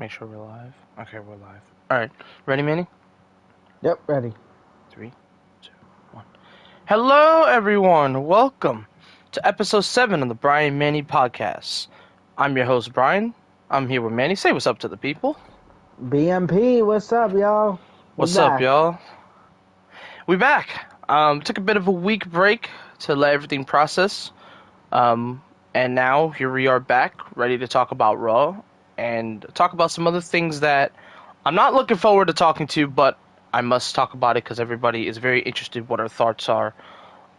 Make sure we're live. Okay, we're live. Alright. Ready, Manny? Yep, ready. 3, 2, 1. Hello, everyone. Welcome to episode 7 of the Brian Manny podcast. I'm your host, Brian. I'm here with Manny. Say what's up to the people. BMP, what's up, y'all? We What's up, back. y'all? We back. Took a bit of a week break to let everything process. And now here we are back, ready to talk about Raw and talk about some other things that I'm not looking forward to talking to, but I must talk about it because everybody is very interested what our thoughts are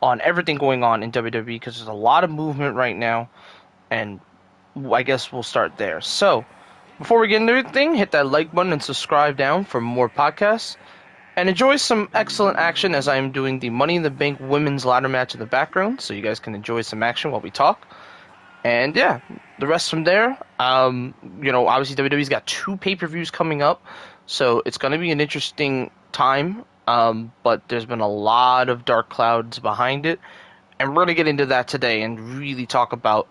on everything going on in WWE because there's a lot of movement right now, and I guess we'll start there. So, before we get into everything, hit that like button and subscribe down for more podcasts. And enjoy some excellent action as I am doing the Money in the Bank women's ladder match in the background, so you guys can enjoy some action while we talk. And yeah, the rest from there, obviously WWE's got 2 pay-per-views coming up, so it's going to be an interesting time, but there's been a lot of dark clouds behind it, and we're going to get into that today and really talk about,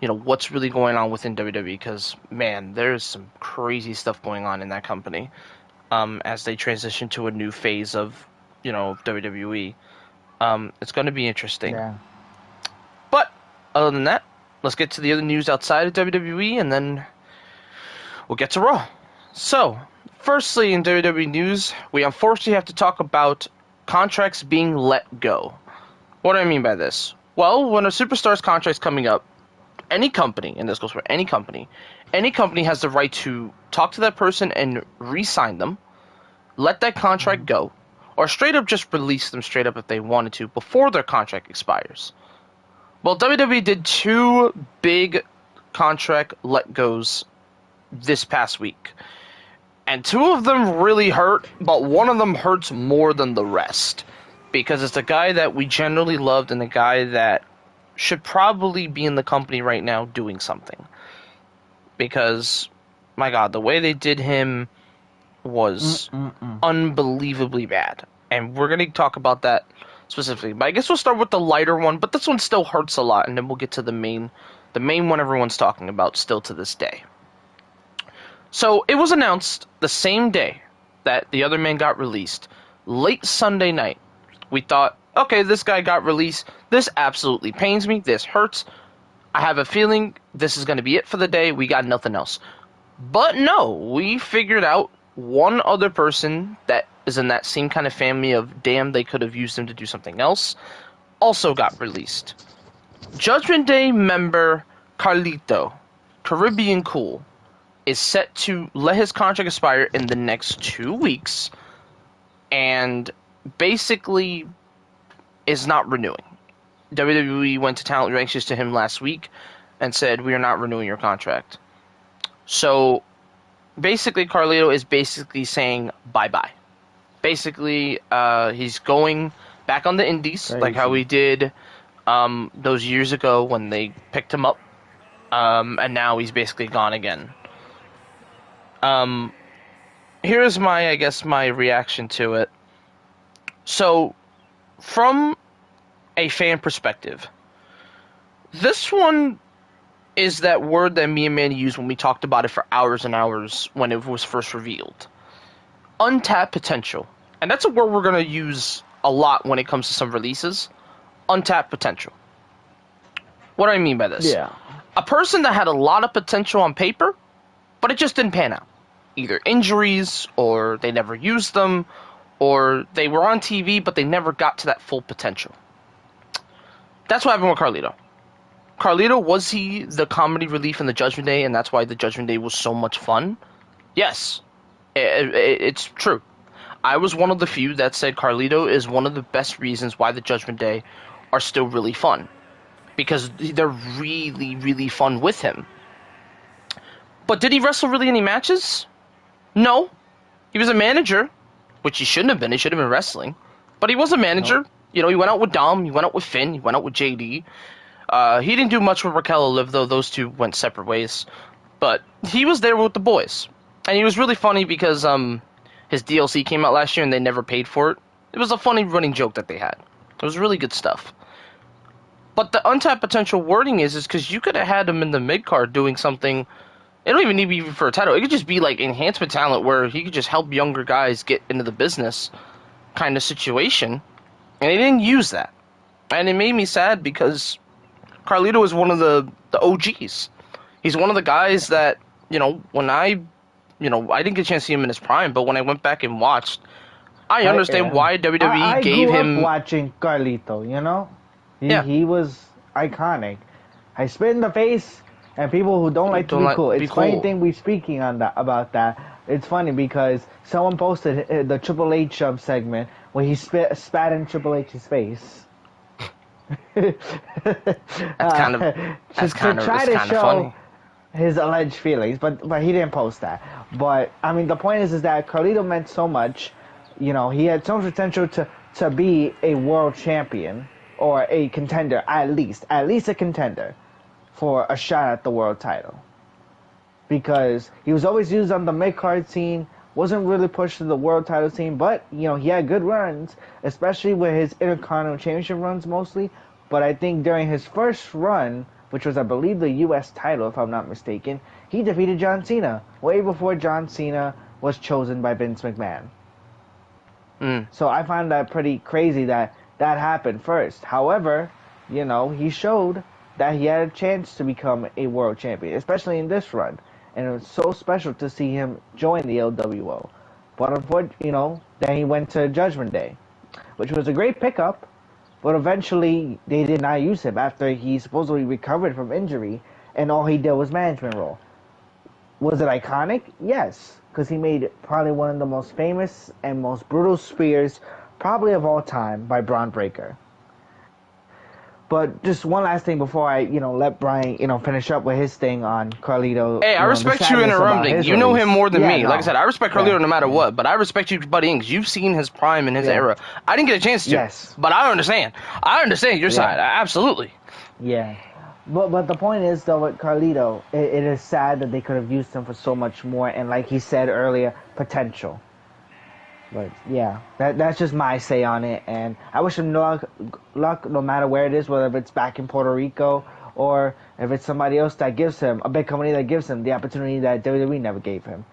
what's really going on within WWE, because, man, there's some crazy stuff going on in that company, as they transition to a new phase of, WWE. It's going to be interesting. Yeah. But, other than that, let's get to the other news outside of WWE, and then we'll get to Raw. So, firstly, in WWE news, we unfortunately have to talk about contracts being let go. What do I mean by this? Well, when a superstar's contract's coming up, any company, and this goes for any company has the right to talk to that person and re-sign them, let that contract go, or straight up just release them straight up if they wanted to before their contract expires. Well, WWE did 2 big contract let-goes this past week. And 2 of them really hurt, but one of them hurts more than the rest. Because it's a guy that we generally loved and a guy that should probably be in the company right now doing something. Because, my God, the way they did him was unbelievably bad. And we're going to talk about that specifically. But I guess we'll start with the lighter one, but this one still hurts a lot, and then we'll get to the main one everyone's talking about still to this day. So it was announced the same day that the other man got released, late Sunday night. We thought, okay, this guy got released. This absolutely pains me. This hurts. I have a feeling this is going to be it for the day. We got nothing else. But no, we figured out one other person that is in that same kind of family of, damn, they could have used him to do something else, also got released. Judgment Day member Carlito, Caribbean Cool, is set to let his contract expire in the next 2 weeks, and basically is not renewing. WWE went to talent relations to him last week and said, we are not renewing your contract. So basically, Carlito is basically saying bye-bye. Basically, he's going back on the indies, Crazy. like how he did those years ago when they picked him up, and now he's basically gone again. Here's my reaction to it. So, from a fan perspective, this one is that word that me and Manny used when we talked about it for hours and hours when it was first revealed. Untapped potential. And that's a word we're going to use a lot when it comes to some releases. Untapped potential. What do I mean by this? Yeah. A person that had a lot of potential on paper, but it just didn't pan out. Either injuries, or they never used them, or they were on TV, but they never got to that full potential. That's what happened with Carlito. Carlito, was he the comedy relief in the Judgment Day, and that's why the Judgment Day was so much fun? Yes. It's true. I was one of the few that said Carlito is one of the best reasons why the Judgment Day are still really fun. Because they're really, really fun with him. But did he wrestle really any matches? No. He was a manager, which he shouldn't have been. He should have been wrestling. But he was a manager. Nope. You know, he went out with Dom, he went out with Finn, he went out with JD. He didn't do much with Raquel Olive, though. Those two went separate ways. But he was there with the boys. And he was really funny because his DLC came out last year and they never paid for it. It was a funny running joke that they had. It was really good stuff. But the untapped potential wording is because you could have had him in the mid-card doing something It don't even need to be for a title. It could just be like enhancement talent where he could just help younger guys get into the business kind of situation. And he didn't use that. And it made me sad because Carlito is one of the OGs. He's one of the guys that, when I didn't get a chance to see him in his prime, but when I went back and watched, I understand why WWE I gave grew up him. watching Carlito, Yeah. He was iconic. I spit in the face, and people who don't like to Don't be like- cool. be It's funny cool. thing we speaking on that about that. It's funny because someone posted the Triple H segment where he spat in Triple H's face. That's kind of that's kind of try it's to kind of show funny. his alleged feelings, but he didn't post that. But I mean, the point is that Carlito meant so much. He had so much potential to be a world champion or a contender, at least a contender for a shot at the world title. Because he was always used on the mid card scene, wasn't really pushed to the world title scene, but he had good runs, especially with his Intercontinental Championship runs mostly. But I think during his first run, which was I believe the U.S. title, if I'm not mistaken, he defeated John Cena way before John Cena was chosen by Vince McMahon. So I find that pretty crazy that happened first. However, he showed that he had a chance to become a world champion, especially in this run. And it was so special to see him join the LWO. But unfortunately, then he went to Judgment Day, which was a great pickup. But eventually, they did not use him after he supposedly recovered from injury, and all he did was management role. Was it iconic? Yes, because he made probably one of the most famous and most brutal spears, probably of all time, by Braun Breaker. But just one last thing before I, let Brian, finish up with his thing on Carlito. Hey, I respect you interrupting. You know him more than me. Like I said, I respect Carlito no matter what, but I respect you butting because you've seen his prime and his era. I didn't get a chance to, but I understand. I understand your side. Absolutely. Yeah. But the point is, though, with Carlito, it is sad that they could have used him for so much more, and like he said earlier, potential. But yeah, that's just my say on it, and I wish him luck no matter where it is, whether if it's back in Puerto Rico or if it's somebody else that gives him, a big company that gives him the opportunity that WWE never gave him,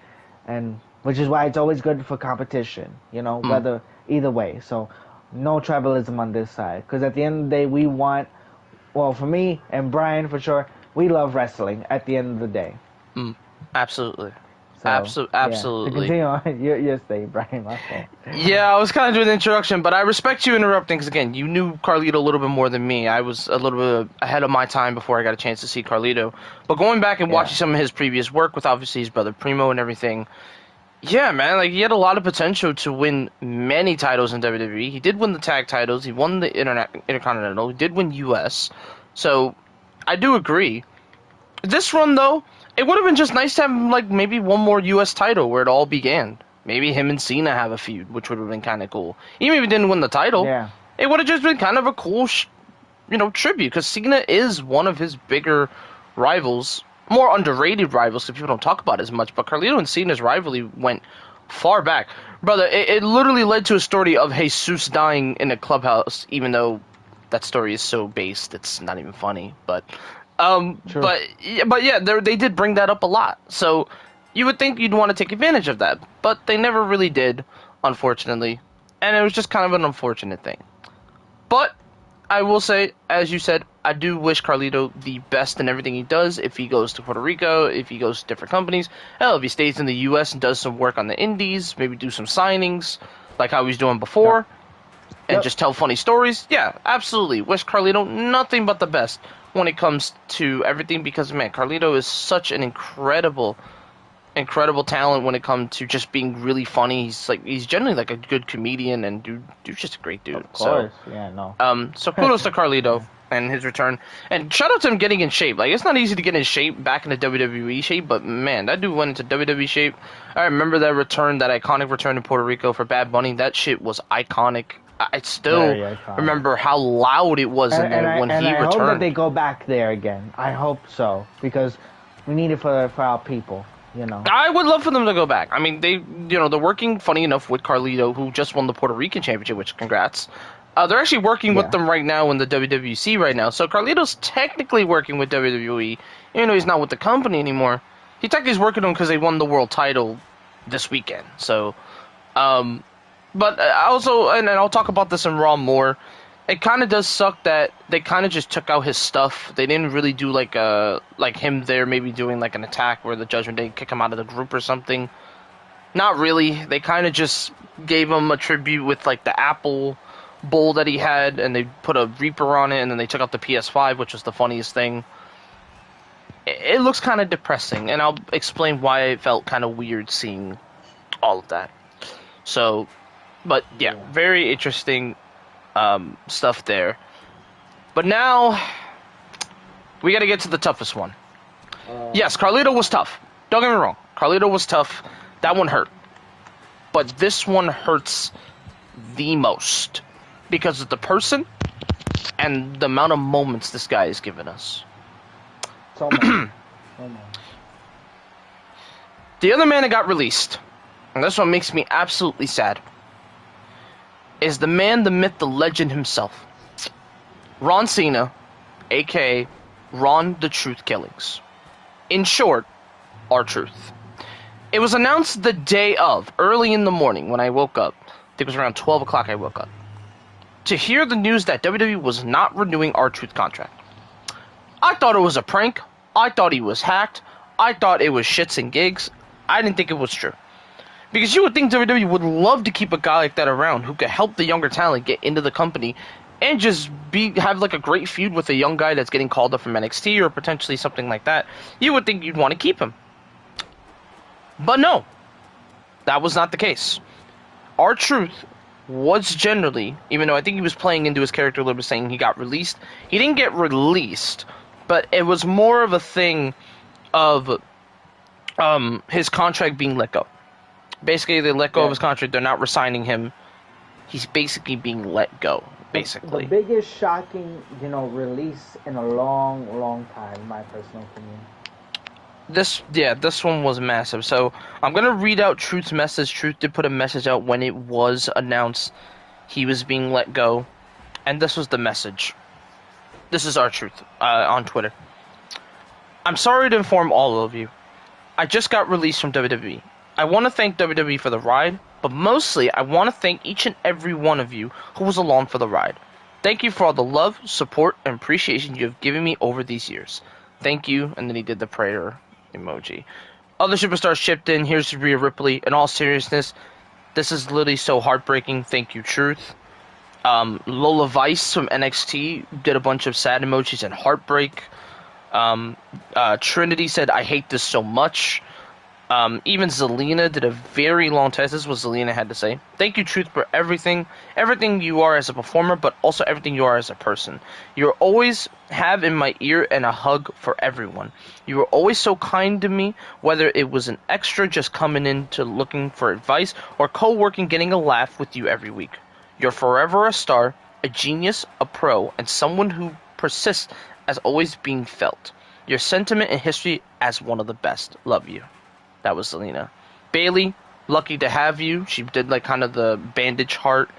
and which is why it's always good for competition, whether either way. So no tribalism on this side, because at the end of the day, we want. Well, for me and Brian, for sure, we love wrestling at the end of the day. Absolutely. So, absolutely. To continue on your stay, Brian, my fault. Yeah, I was kind of doing the introduction, but I respect you interrupting because, again, you knew Carlito a little bit more than me. I was a little bit ahead of my time before I got a chance to see Carlito. But going back and watching some of his previous work with, obviously, his brother Primo and everything, yeah, man, like, he had a lot of potential to win many titles in WWE. He did win the tag titles. He won the Intercontinental. He did win U.S. So, I do agree. This run, though, it would have been just nice to have, like, maybe one more U.S. title where it all began. Maybe him and Cena have a feud, which would have been kind of cool. Even if he didn't win the title, it would have just been kind of a cool, tribute. Because Cena is one of his bigger rivals, more underrated rivals, so people don't talk about it as much. But Carlito and Cena's rivalry went far back. Brother, it literally led to a story of Jesus dying in a clubhouse, even though that story is so based, it's not even funny. But yeah, they did bring that up a lot. So you would think you'd want to take advantage of that, but they never really did, unfortunately. And it was just kind of an unfortunate thing. But I will say, as you said, I do wish Carlito the best in everything he does. If he goes to Puerto Rico, if he goes to different companies, hell, if he stays in the U.S. and does some work on the indies, maybe do some signings, like how he was doing before, and just tell funny stories. Yeah, absolutely. Wish Carlito nothing but the best when it comes to everything, because, man, Carlito is such an incredible talent when it comes to just being really funny. He's generally like a good comedian, and dude's just a great dude. Of course, So kudos to Carlito and his return, and shout out to him getting in shape. Like, it's not easy to get in shape back in the WWE shape, but man, that dude went into WWE shape. I remember that iconic return to Puerto Rico for Bad Bunny. That shit was iconic. I still remember how loud it was in there when he returned. I hope that they go back there again. I hope so, because we need it for our people. I would love for them to go back. I mean, they're working, funny enough, with Carlito, who just won the Puerto Rican Championship, which congrats. They're actually working with them right now in the WWC right now. So Carlito's technically working with WWE, even though he's not with the company anymore. He technically is working on because they won the world title this weekend. So, but also, and I'll talk about this in Raw more. It kind of does suck that they kind of just took out his stuff. They didn't really do like him there maybe doing like an attack where the Judgment Day kick him out of the group or something. Not really. They kind of just gave him a tribute with like the Apple Bowl that he had, and they put a Reaper on it, and then they took out the PS5, which was the funniest thing. It looks kind of depressing, and I'll explain why it felt kind of weird seeing all of that. So, but yeah, very interesting stuff there. But now we got to get to the toughest one. Yes, Carlito was tough. Don't get me wrong. Carlito was tough. That one hurt. But this one hurts the most because of the person and the amount of moments this guy has given us. So much. The other man that got released, and this one makes me absolutely sad, is the man, the myth, the legend himself. Ron Cena, a.k.a. Ron the Truth Killings. In short, R-Truth. It was announced the day of, early in the morning when I woke up. I think it was around 12 o'clock I woke up. To hear the news that WWE was not renewing R-Truth contract. I thought it was a prank. I thought he was hacked. I thought it was shits and gigs. I didn't think it was true. Because you would think WWE would love to keep a guy like that around who could help the younger talent get into the company and just have like a great feud with a young guy that's getting called up from NXT or potentially something like that. You would think you'd want to keep him. But no, that was not the case. R-Truth was generally, even though I think he was playing into his character a little bit saying he got released, he didn't get released, but it was more of a thing of his contract being let go. Basically, they let go of his contract. They're not resigning him. He's basically being let go, basically. The biggest shocking, release in a long, long time, in my personal opinion. This one was massive. So I'm gonna read out Truth's message. Truth did put a message out when it was announced he was being let go, and this was the message. This is R-Truth on Twitter. I'm sorry to inform all of you. I just got released from WWE. I want to thank WWE for the ride, but mostly I want to thank each and every one of you who was along for the ride. Thank you for all the love, support, and appreciation you have given me over these years. Thank you, and then he did the prayer emoji. Other superstars chipped in. Here's Rhea Ripley. In all seriousness, this is literally so heartbreaking. Thank you, Truth. Lola Vice from NXT did a bunch of sad emojis and heartbreak. Trinity said, I hate this so much. Even Zelina did a very long text. This is what Zelina had to say. Thank you, Truth, for everything you are as a performer, but also everything you are as a person. You always have in my ear and a hug for everyone. You were always so kind to me, whether it was an extra just coming in to looking for advice or co-working getting a laugh with you every week. You're forever a star, a genius, a pro, and someone who persists as always being felt. Your sentiment in history as one of the best. Love you. That was Selena. Bailey, lucky to have you. She did like kind of the bandage heart.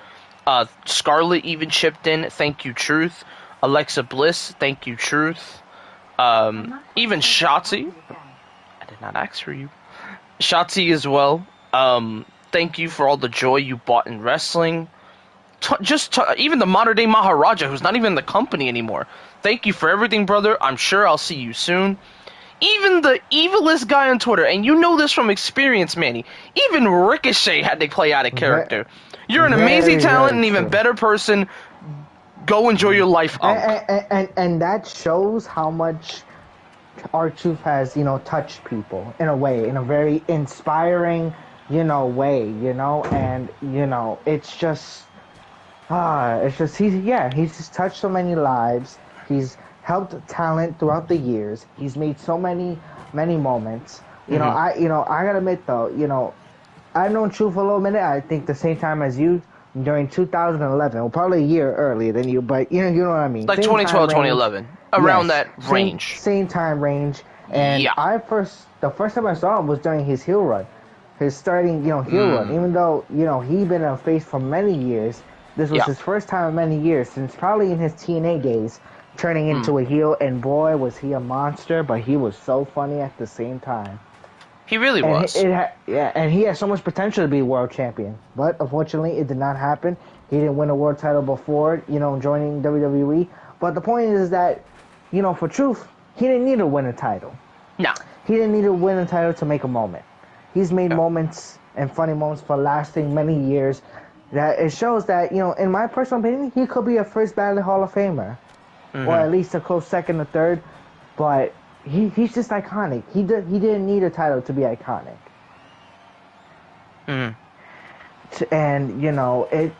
Scarlett even chipped in. Thank you, Truth. Alexa Bliss, thank you, Truth. Even Shotzi. I did not ask for you. Shotzi as well. Thank you for all the joy you bought in wrestling. Even the modern day Maharaja, who's not even in the company anymore. Thank you for everything, brother. I'm sure I'll see you soon. Even the evilest guy on Twitter, and you know this from experience, Manny, even Ricochet had to play out of character. You're an amazing talent and even better person. Go enjoy your life, and that shows how much R-Truth has, touched people in a way, in a very inspiring, way, and, it's just, he's just touched so many lives. He's helped talent throughout the years. He's made so many moments. I gotta admit though, I've known Truth for a little minute. I think the same time as you during 2011. Well, probably a year earlier than you, but you know what I mean. Like 2012, 2011, around that range. Same time range. And the first time I saw him was during his heel run, his starting heel run. Even though he'd been a face for many years, this was his first time in many years since probably in his TNA days. Turning into a heel, and boy, was he a monster, but he was so funny at the same time. He really And was. and he has so much potential to be world champion. But unfortunately, it did not happen. He didn't win a world title before, joining WWE. But the point is that, for Truth, he didn't need to win a title. No. He didn't need to win a title to make a moment. He's made Yeah. moments and funny moments for lasting many years. That it shows that, in my personal opinion, he could be a first ballot Hall of Famer, or at least a close second or third. But he's just iconic. He didn't need a title to be iconic. Mm-hmm. And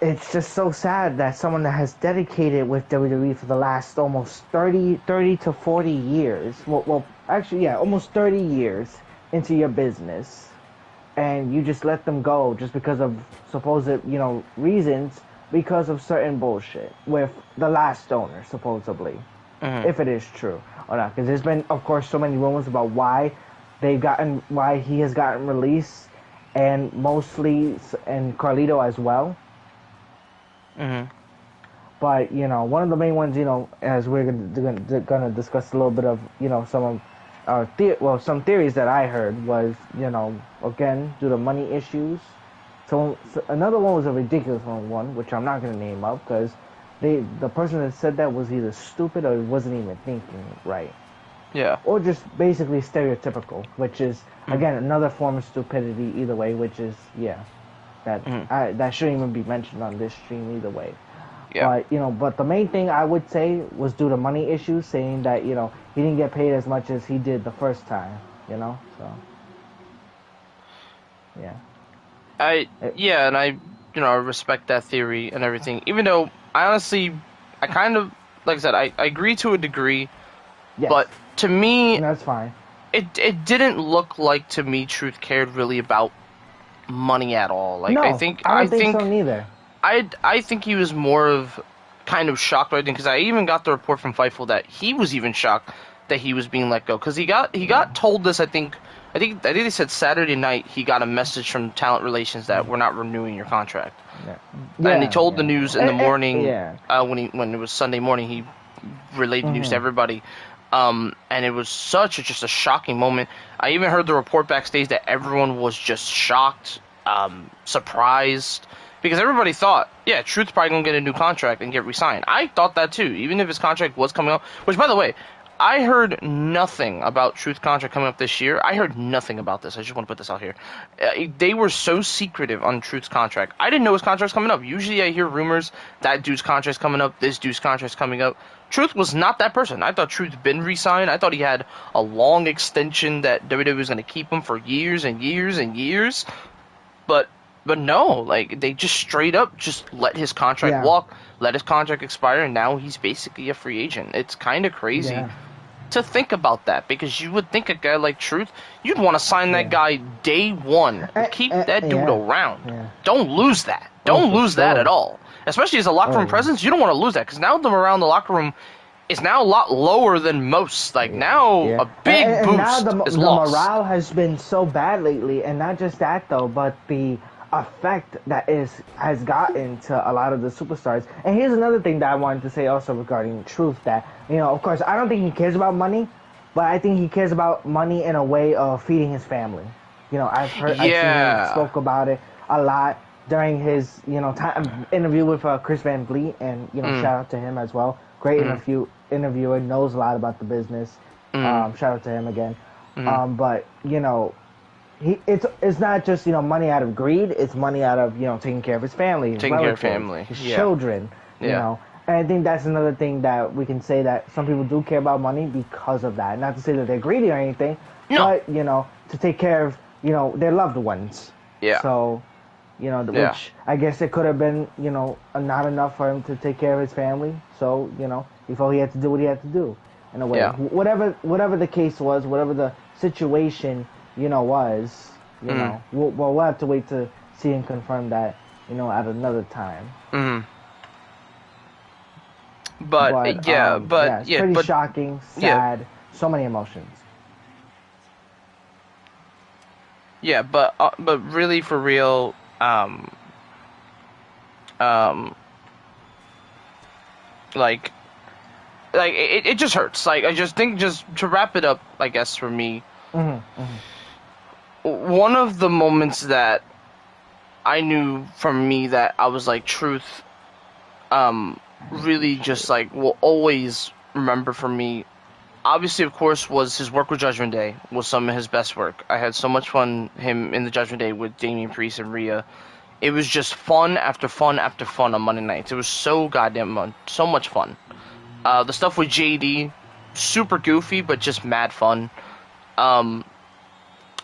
it's just so sad that someone that has dedicated with WWE for the last almost 30 to 40 years, well actually, yeah, almost 30 years into your business, and you just let them go just because of supposed reasons, because of certain bullshit with the last owner, supposedly. If it is true or not, because there's been, of course, so many rumors about why he has gotten released, and Carlito as well. But one of the main ones, as we're gonna discuss a little bit of, some of some theories that I heard was, again, due to money issues. So another one was a ridiculous one, which I'm not gonna name up because the person that said that was either stupid or wasn't even thinking right. Yeah. Or just basically stereotypical, which is, again, another form of stupidity either way, which is, that shouldn't even be mentioned on this stream either way. Yeah. But the main thing I would say was due to money issues, saying that, he didn't get paid as much as he did the first time, so, yeah. And I respect that theory and everything. Even though I kind of, like I said, I agree to a degree, Yes. but to me, That's fine. it didn't look like to me Truth cared really about money at all. Like No, I think I don't think so neither. I think he was more of kind of shocked right then, because I even got the report from Fightful that he was even shocked that he was being let go, because he got told this. I think they said Saturday night he got a message from Talent Relations that we're not renewing your contract. And he told the news in the morning. When it was Sunday morning, he relayed the news to everybody. And it was just a shocking moment. I even heard the report backstage that everyone was just shocked, surprised, because everybody thought, yeah, Truth's probably gonna get a new contract and get re-signed. I thought that too, even if his contract was coming up. Which, by the way, I heard nothing about Truth's contract coming up this year. I heard nothing about this. I just want to put this out here. They were so secretive on Truth's contract. I didn't know his contract's coming up. Usually I hear rumors that dude's contract's coming up, this dude's contract's coming up. Truth was not that person. I thought Truth been re-signed. I thought he had a long extension that WWE was going to keep him for years and years and years. But no, like, they just straight up just let his contract walk, let his contract expire, and now he's basically a free agent. It's kind of crazy to think about that, because you would think a guy like Truth, you'd want to sign that guy day one. Keep that dude around. Don't lose that. Don't lose that at all. Especially as a locker room presence, you don't want to lose that, because now the morale in the locker room is now a lot lower than most. Like, now a big boost now is the lost. morale has been so bad lately, and not just that though, but the effect that has gotten to a lot of the superstars. And here's another thing that I wanted to say also regarding Truth, that, of course, I don't think he cares about money, but I think he cares about money in a way of feeding his family. I've seen him spoke about it a lot during his, interview with Chris Van Vliet, and, shout out to him as well. Great interviewer, knows a lot about the business. Shout out to him again. But, it's not just, money out of greed. It's money out of, taking care of his family, his relatives, his children, you know. And I think that's another thing that we can say, that some people do care about money because of that. Not to say that they're greedy or anything, but, to take care of, their loved ones. Yeah. So, which I guess it could have been, not enough for him to take care of his family. So, he felt he had to do what he had to do, in a way. Whatever the case was, whatever the situation, was, we'll have to wait to see and confirm that, at another time. But it's pretty shocking, sad, so many emotions. Yeah, but really, for real, like it just hurts. Like, I just think, just to wrap it up, I guess, for me, one of the moments that I knew from me that I was like, Truth, really just like will always remember for me. Obviously, of course, was his work with Judgment Day was some of his best work. I had so much fun him in the Judgment Day with Damian Priest and Rhea. It was just fun after fun after fun on Monday nights. It was so goddamn fun, so much fun. The stuff with JD, super goofy but just mad fun. Um,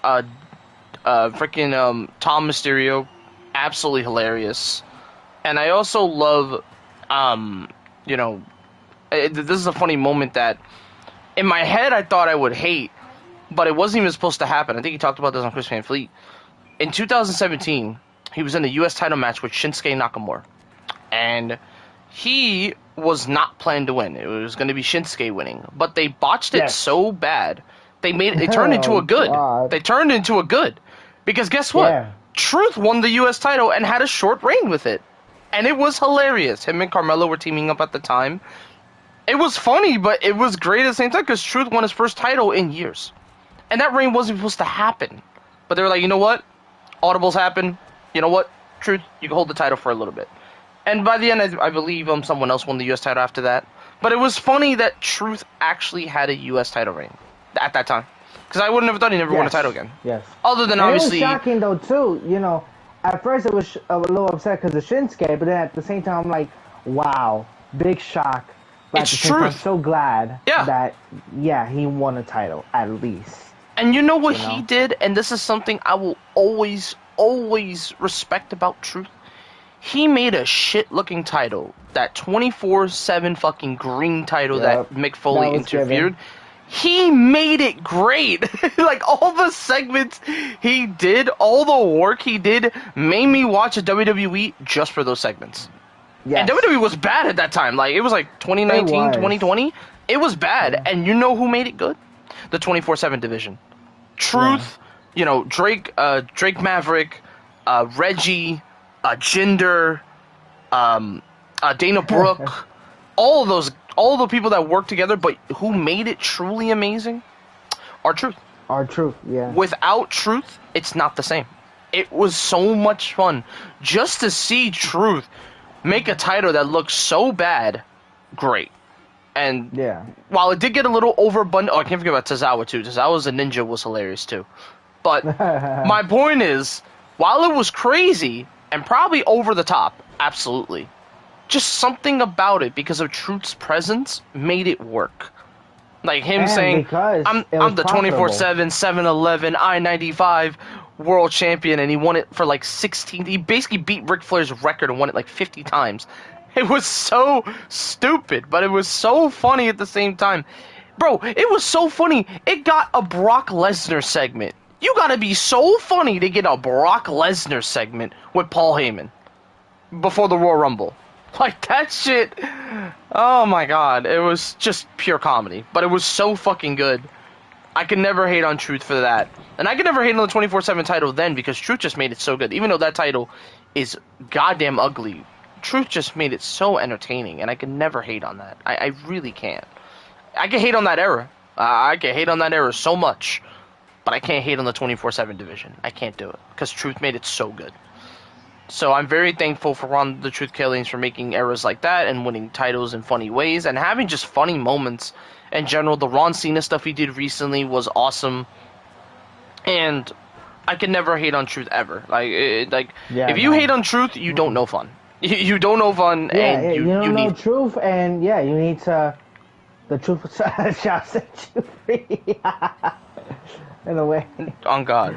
uh, freaking Tom Mysterio, absolutely hilarious. And I also love, you know, this is a funny moment that in my head I thought I would hate, but it wasn't even supposed to happen. I think he talked about this on Chris Van Fleet. In 2017, he was in the U.S. title match with Shinsuke Nakamura, and he was not planned to win. It was going to be Shinsuke winning, but they botched it Yes. so bad. They turned into Oh a good. God. They turned into a good. Because guess what? Yeah. Truth won the U.S. title and had a short reign with it. And it was hilarious. Him and Carmelo were teaming up at the time. It was funny, but it was great at the same time because Truth won his first title in years. And that reign wasn't supposed to happen. But they were like, you know what? Audibles happen. You know what? Truth, you can hold the title for a little bit. And by the end, I believe someone else won the U.S. title after that. But it was funny that Truth actually had a U.S. title reign at that time. Because I wouldn't have thought he never won a title again. Yes. Other than And obviously... it was shocking though too. You know, at first it was a little upset because of Shinsuke, but then at the same time I'm like, wow, big shock. But It's at the same time, Truth. I'm so glad Yeah. that he won a title at least. And you know what You know? he did? And this is something I will always, always respect about Truth. He made a shit-looking title. That 24/7 fucking green title Yep. that Mick Foley That was interfered. given. He made it great. Like, all the segments he did, all the work he did, made me watch a WWE just for those segments. Yes. And WWE was bad at that time. Like, it was like 2019, It was. 2020. It was bad. Yeah. And you know who made it good? The 24/7 division. Truth, you know, Drake Maverick, Reggie, Jinder, Dana Brooke, all the people that worked together, but who made it truly amazing are Truth. Our truth, yeah. Without Truth, it's not the same. It was so much fun just to see Truth make a title that looks so bad, great. And Yeah. while it did get a little overabundant, I can't forget about Tozawa too. Tozawa's a ninja was hilarious too. But my point is, while it was crazy and probably over the top, absolutely, just something about it because of Truth's presence made it work. Like him And saying, because I'm it was the profitable. 24/7, 7-Eleven, I-95 world champion, and he won it for like 16. He basically beat Ric Flair's record and won it like 50 times. It was so stupid, but it was so funny at the same time. Bro, it was so funny. It got a Brock Lesnar segment. You gotta be so funny to get a Brock Lesnar segment with Paul Heyman before the Royal Rumble. Like, that shit, oh my god, it was just pure comedy. But it was so fucking good. I could never hate on Truth for that. And I could never hate on the 24/7 title then because Truth just made it so good. Even though that title is goddamn ugly, Truth just made it so entertaining, and I could never hate on that. I really can't. I can hate on that era. I can hate on that era so much, but I can't hate on the 24/7 division. I can't do it because Truth made it so good. So I'm very thankful for Ron the Truth Killings for making eras like that and winning titles in funny ways and having just funny moments in general. The Ron Cena stuff he did recently was awesome, and I can never hate on Truth ever. Yeah, if you man. hate on Truth, you don't know fun. You don't know fun, Yeah, and you don't you know need. truth, and yeah, you need to. The truth shall set you free. In a way. On God.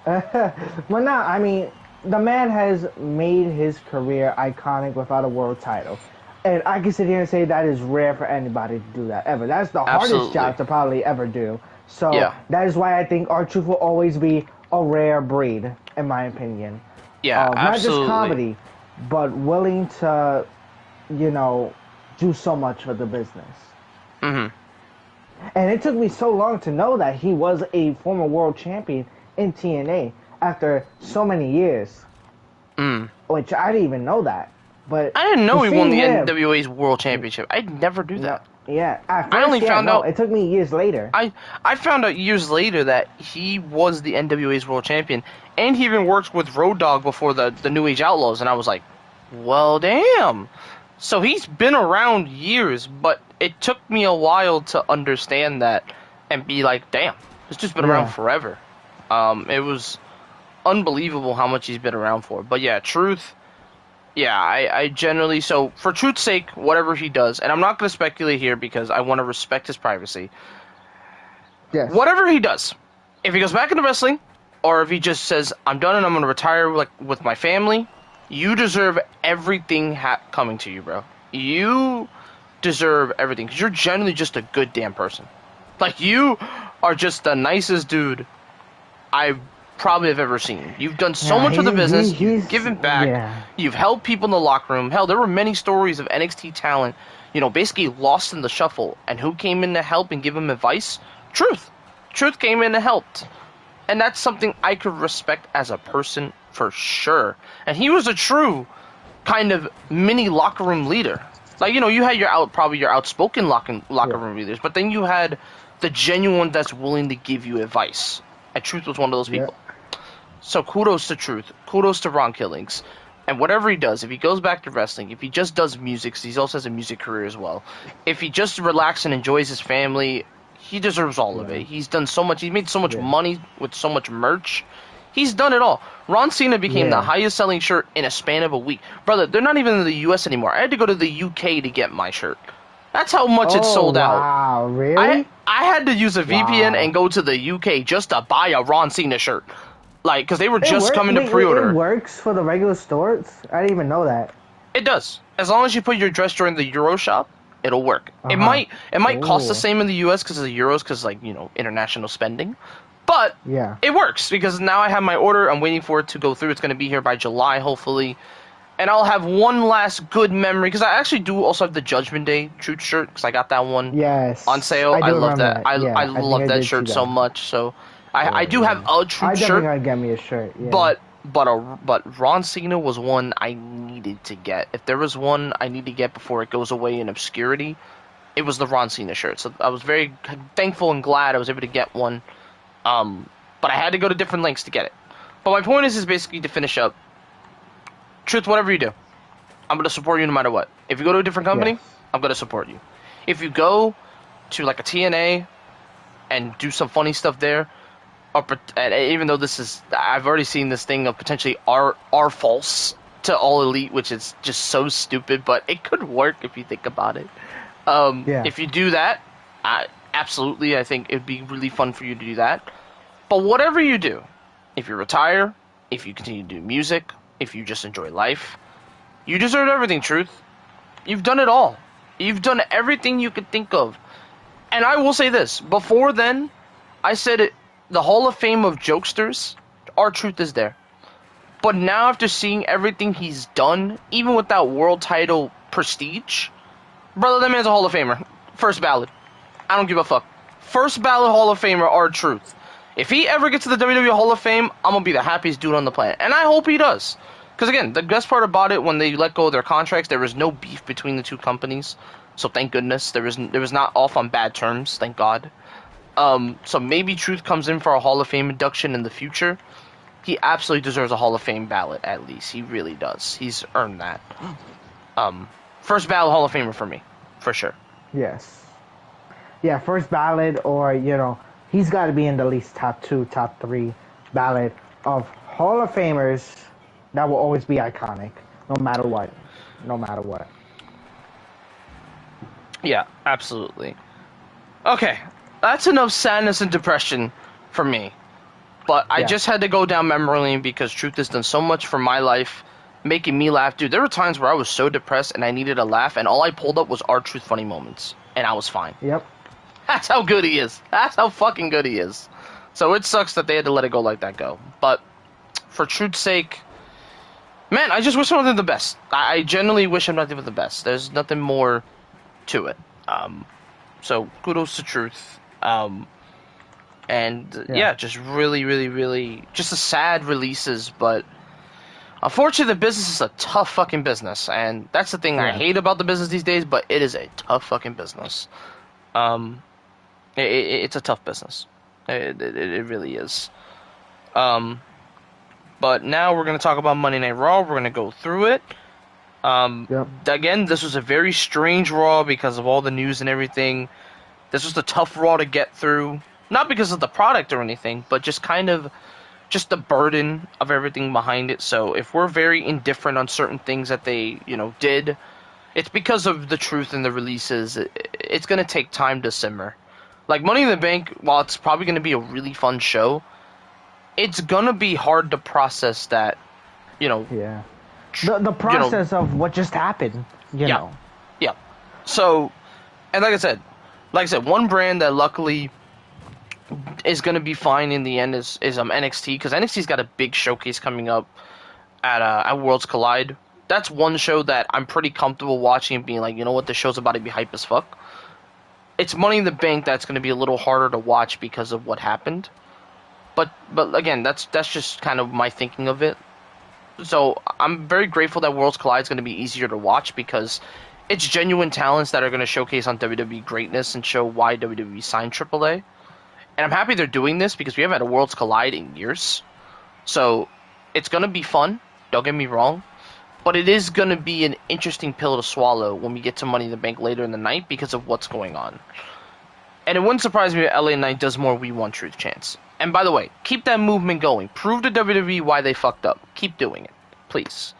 Well, no, I mean, the man has made his career iconic without a world title. And I can sit here and say that is rare for anybody to do that ever. That's the hardest Absolutely. job to probably ever do. So Yeah. that is why I think R-Truth will always be a rare breed, in my opinion. Yeah, Not just absolutely. comedy, but willing to, do so much for the business. hmm And it took me so long to know that he was a former world champion in TNA after so many years. Mm. Which I didn't even know that. But I didn't know to he won see the him- NWA's World Championship. I never knew that. Yeah, at I first, only yeah, found no, out it took me years later. I found out years later that he was the NWA's world champion, and he even worked with Road Dogg before the New Age Outlaws, and I was like, well, damn. So he's been around years, but it took me a while to understand that and be like, damn, he's just been around Yeah, forever. It was unbelievable how much he's been around for. But yeah, Truth. Yeah, I generally, so for truth's sake, whatever he does, and I'm not going to speculate here because I want to respect his privacy. yes. Whatever he does, if he goes back into wrestling, or if he just says, I'm done and I'm going to retire like with my family, you deserve everything coming to you, bro. You deserve everything because you're generally just a good damn person. Like, you are just the nicest dude I probably have ever seen. You've done so Yeah, much for the business. You've he's given back. yeah, You've helped people in the locker room. Hell, there were many stories of NXT talent, basically lost in the shuffle. And who came in to help and give them advice? Truth. Truth came in and helped. And that's something I could respect as a person for sure. And he was a true kind of mini locker room leader. Like, you had probably your outspoken locker yeah, room leaders, but then you had the genuine that's willing to give you advice. And Truth was one of those yeah. people. So kudos to Truth. Kudos to Ron Killings. And whatever he does, if he goes back to wrestling, if he just does music, 'cause he also has a music career as well. If he just relaxes and enjoys his family, he deserves all of Yeah, it. He's done so much. He's made so much yeah, money with so much merch. He's done it all. Ron Cena became the yeah. highest selling shirt in a span of a week. Brother, they're not even in the US anymore. I had to go to the UK to get my shirt. That's how much it Oh sold out. wow, I really? I had to use a VPN Wow. and go to the UK just to buy a Ron Cena shirt. Like, because they were It just work. coming to Wait, it pre-order. works for the regular stores. I didn't even know that. It does. As long as you put your address during the Euro shop, it'll work. Uh It huh. might it might cost the Oh, same in the US because of the euros, because like international spending, but yeah. it works because now I have my order. I'm waiting for it to go through. It's going to be here by July, hopefully, and I'll have one last good memory because I actually do also have the Judgment Day Truth shirt because I got that one on Yes, sale. I I do love remember that. that. I Yeah, I think love I that did see shirt so that. much. So I Yeah, do have yeah. a I Truth definitely shirt. gotta get me a shirt. Yeah. But Ron Cena was one I needed to get. If there was one I need to get before it goes away in obscurity, it was the Ron Cena shirt. So I was very thankful and glad I was able to get one. But I had to go to different lengths to get it. But my point is basically to finish up. Truth, whatever you do, I'm gonna support you no matter what. If you go to a different Yes. company, I'm gonna support you. If you go to like a TNA and do some funny stuff there, even though I've already seen this thing of potentially are false to All Elite, which is just so stupid, but it could work if you think about it. Yeah. If you do that, absolutely, I think it'd be really fun for you to do that. But whatever you do, if you retire, if you continue to do music, if you just enjoy life, you deserve everything, Truth. You've done it all. You've done everything you could think of. And I will say this, before then, I said it, the Hall of Fame of jokesters, our Truth is there. But now after seeing everything he's done, even with that world title prestige, brother, that man's a Hall of Famer. First ballot. I don't give a fuck. First ballot Hall of Famer, our Truth. If he ever gets to the WWE Hall of Fame, I'm gonna be the happiest dude on the planet. And I hope he does. Because again, the best part about it, when they let go of their contracts, there was no beef between the two companies. So thank goodness. There was not off on bad terms, thank God. So maybe Truth comes in for a Hall of Fame induction in the future. He absolutely deserves a Hall of Fame ballot, at least. He really does. He's earned that. First ballot Hall of Famer for me, for sure. Yes. Yeah. First ballot, or he's got to be in the least top 2, top 3 ballot of Hall of Famers that will always be iconic, no matter what. No matter what. Yeah, absolutely. Okay, that's enough sadness and depression for me. But I Yeah. just had to go down memory lane because Truth has done so much for my life, making me laugh. Dude, there were times where I was so depressed and I needed a laugh, and all I pulled up was our Truth funny moments, and I was fine. Yep. That's how good he is. That's how fucking good he is. So it sucks that they had to let it go like that go. But for Truth's sake, man, I just wish him nothing the best. I genuinely wish him nothing but the best. There's nothing more to it. So kudos to Truth. And Yeah. yeah, just really, really, really, just a sad releases, but Unfortunately, the business is a tough fucking business, and that's the thing I Yes. hate about the business these days. But it is a tough fucking business. Um, it's a tough business. It really is. Um, but now we're gonna talk about Monday Night Raw. We're gonna go through it. Yep. Again, this was a very strange Raw because of all the news and everything. This was a tough Raw to get through, not because of the product or anything, but just kind of just the burden of everything behind it. So if we're very indifferent on certain things that they, did, it's because of the truth in the releases. It's going to take time to simmer. Like Money in the Bank, while it's probably going to be a really fun show, it's going to be hard to process that, you know, Yeah. tr- The you know, process of what just happened. You yeah, know. yeah. So, and like I said, one brand that luckily is going to be fine in the end is NXT, because NXT's got a big showcase coming up at Worlds Collide. That's one show that I'm pretty comfortable watching and being like, you know what, this show's about to be hype as fuck. It's Money in the Bank that's going to be a little harder to watch because of what happened. But again, that's just kind of my thinking of it. So I'm very grateful that Worlds Collide is going to be easier to watch because it's genuine talents that are going to showcase on WWE greatness and show why WWE signed AAA. And I'm happy they're doing this because we haven't had a Worlds Collide in years. So it's going to be fun, don't get me wrong. But it is going to be an interesting pill to swallow when we get to Money in the Bank later in the night because of what's going on. And it wouldn't surprise me if LA Knight does more We Want Truth chants. And by the way, keep that movement going. Prove to WWE why they fucked up. Keep doing it. Please.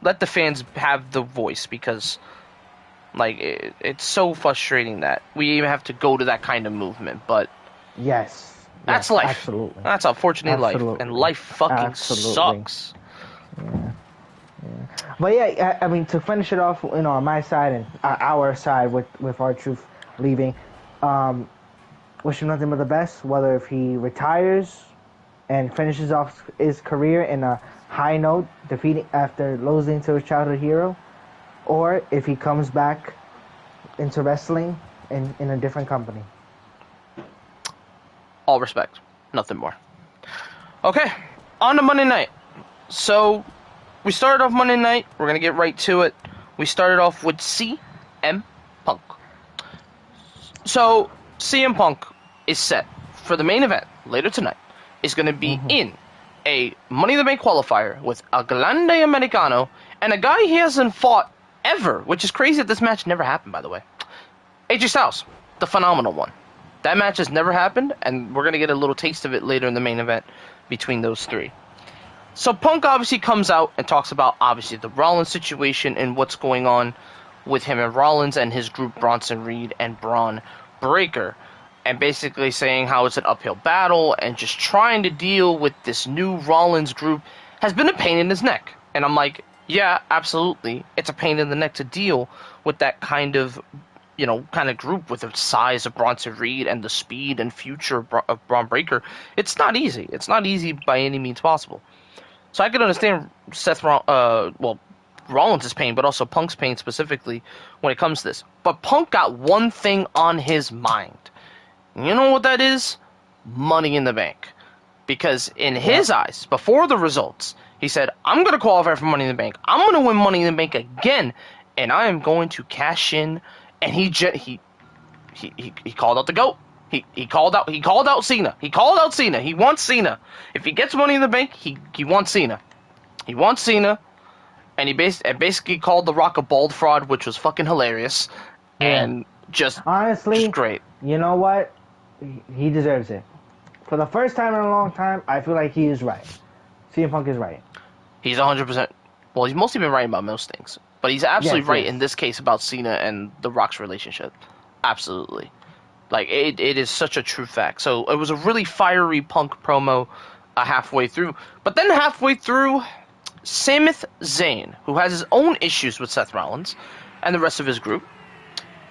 Let the fans have the voice because, like, it's so frustrating that we even have to go to that kind of movement. But Yes. that's Yes. life. Absolutely. That's unfortunately life. And Absolutely. life fucking Absolutely. sucks. Yeah. But yeah, I mean, to finish it off, on my side and our side with our truth leaving, wish him nothing but the best. Whether if he retires and finishes off his career in a high note, defeating after losing to his childhood hero, or if he comes back into wrestling in a different company. All respect. Nothing more. Okay, on to Monday night. So, we started off Monday night. We're going to get right to it. We started off with CM Punk. So, CM Punk is set for the main event later tonight. Is going to be in a Money in the Bank qualifier with a Grande Americano and a guy he hasn't fought ever, which is crazy that this match never happened, by the way. AJ Styles, the phenomenal one. That match has never happened, and we're going to get a little taste of it later in the main event between those three. So Punk obviously comes out and talks about, obviously, the Rollins situation and what's going on with him and Rollins and his group Bronson Reed and Braun Breaker. And basically saying how it's an uphill battle and just trying to deal with this new Rollins group has been a pain in his neck. And I'm like, yeah, absolutely. It's a pain in the neck to deal with that kind of group with the size of Bronson Reed and the speed and future of Braun Breaker. It's not easy. It's not easy by any means possible. So I can understand Rollins' pain, but also Punk's pain specifically when it comes to this. But Punk got one thing on his mind. You know what that is? Money in the Bank. Because in his eyes, before the results, he said, I'm going to qualify for Money in the Bank. I'm going to win Money in the Bank again, and I am going to cash in. And he called out the GOAT. He called out Cena. He called out Cena. He wants Cena. If he gets Money in the Bank, he wants Cena. He wants Cena, and he basically called The Rock a bald fraud, which was fucking hilarious, and honestly, just great. You know what? He deserves it. For the first time in a long time, I feel like he is right. CM Punk is right. He's 100%. Well, he's mostly been right about most things, but he's absolutely right in this case about Cena and The Rock's relationship. Absolutely. Like, it is such a true fact. So, it was a really fiery Punk promo halfway through. But then halfway through, Sami Zayn, who has his own issues with Seth Rollins and the rest of his group,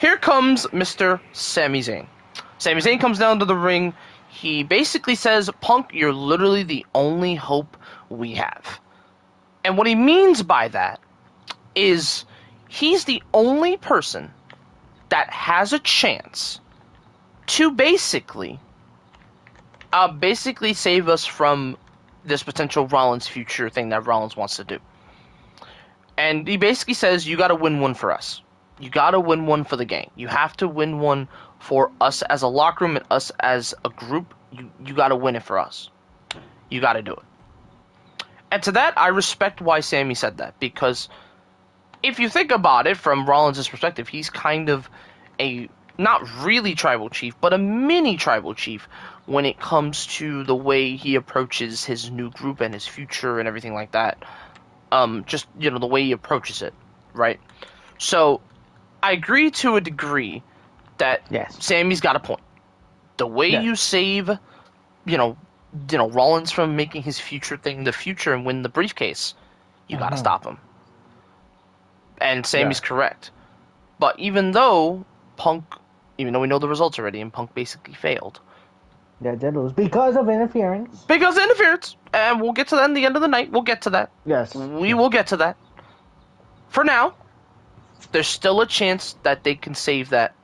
here comes Mr. Sami Zayn. Sami Zayn comes down to the ring. He basically says, Punk, you're literally the only hope we have. And what he means by that is he's the only person that has a chance to basically save us from this potential Rollins future thing that Rollins wants to do. And he basically says, you got to win one for us. You got to win one for the gang. You have to win one for us as a locker room and us as a group. You got to win it for us. You got to do it. And to that, I respect why Sammy said that. Because if you think about it from Rollins' perspective, he's kind of a, not really tribal chief, but a mini tribal chief when it comes to the way he approaches his new group and his future and everything like that. Just, the way he approaches it, right? So, I agree to a degree that Yes. Sammy's got a point. The way you save, Rollins from making his future thing the future and win the briefcase, you gotta stop him. And Sammy's correct. But even though we know the results already, and Punk basically failed. Yeah, did lose because of interference. Because of interference. And we'll get to that in the end of the night. We'll get to that. Yes. We will get to that. For now, there's still a chance that they can save that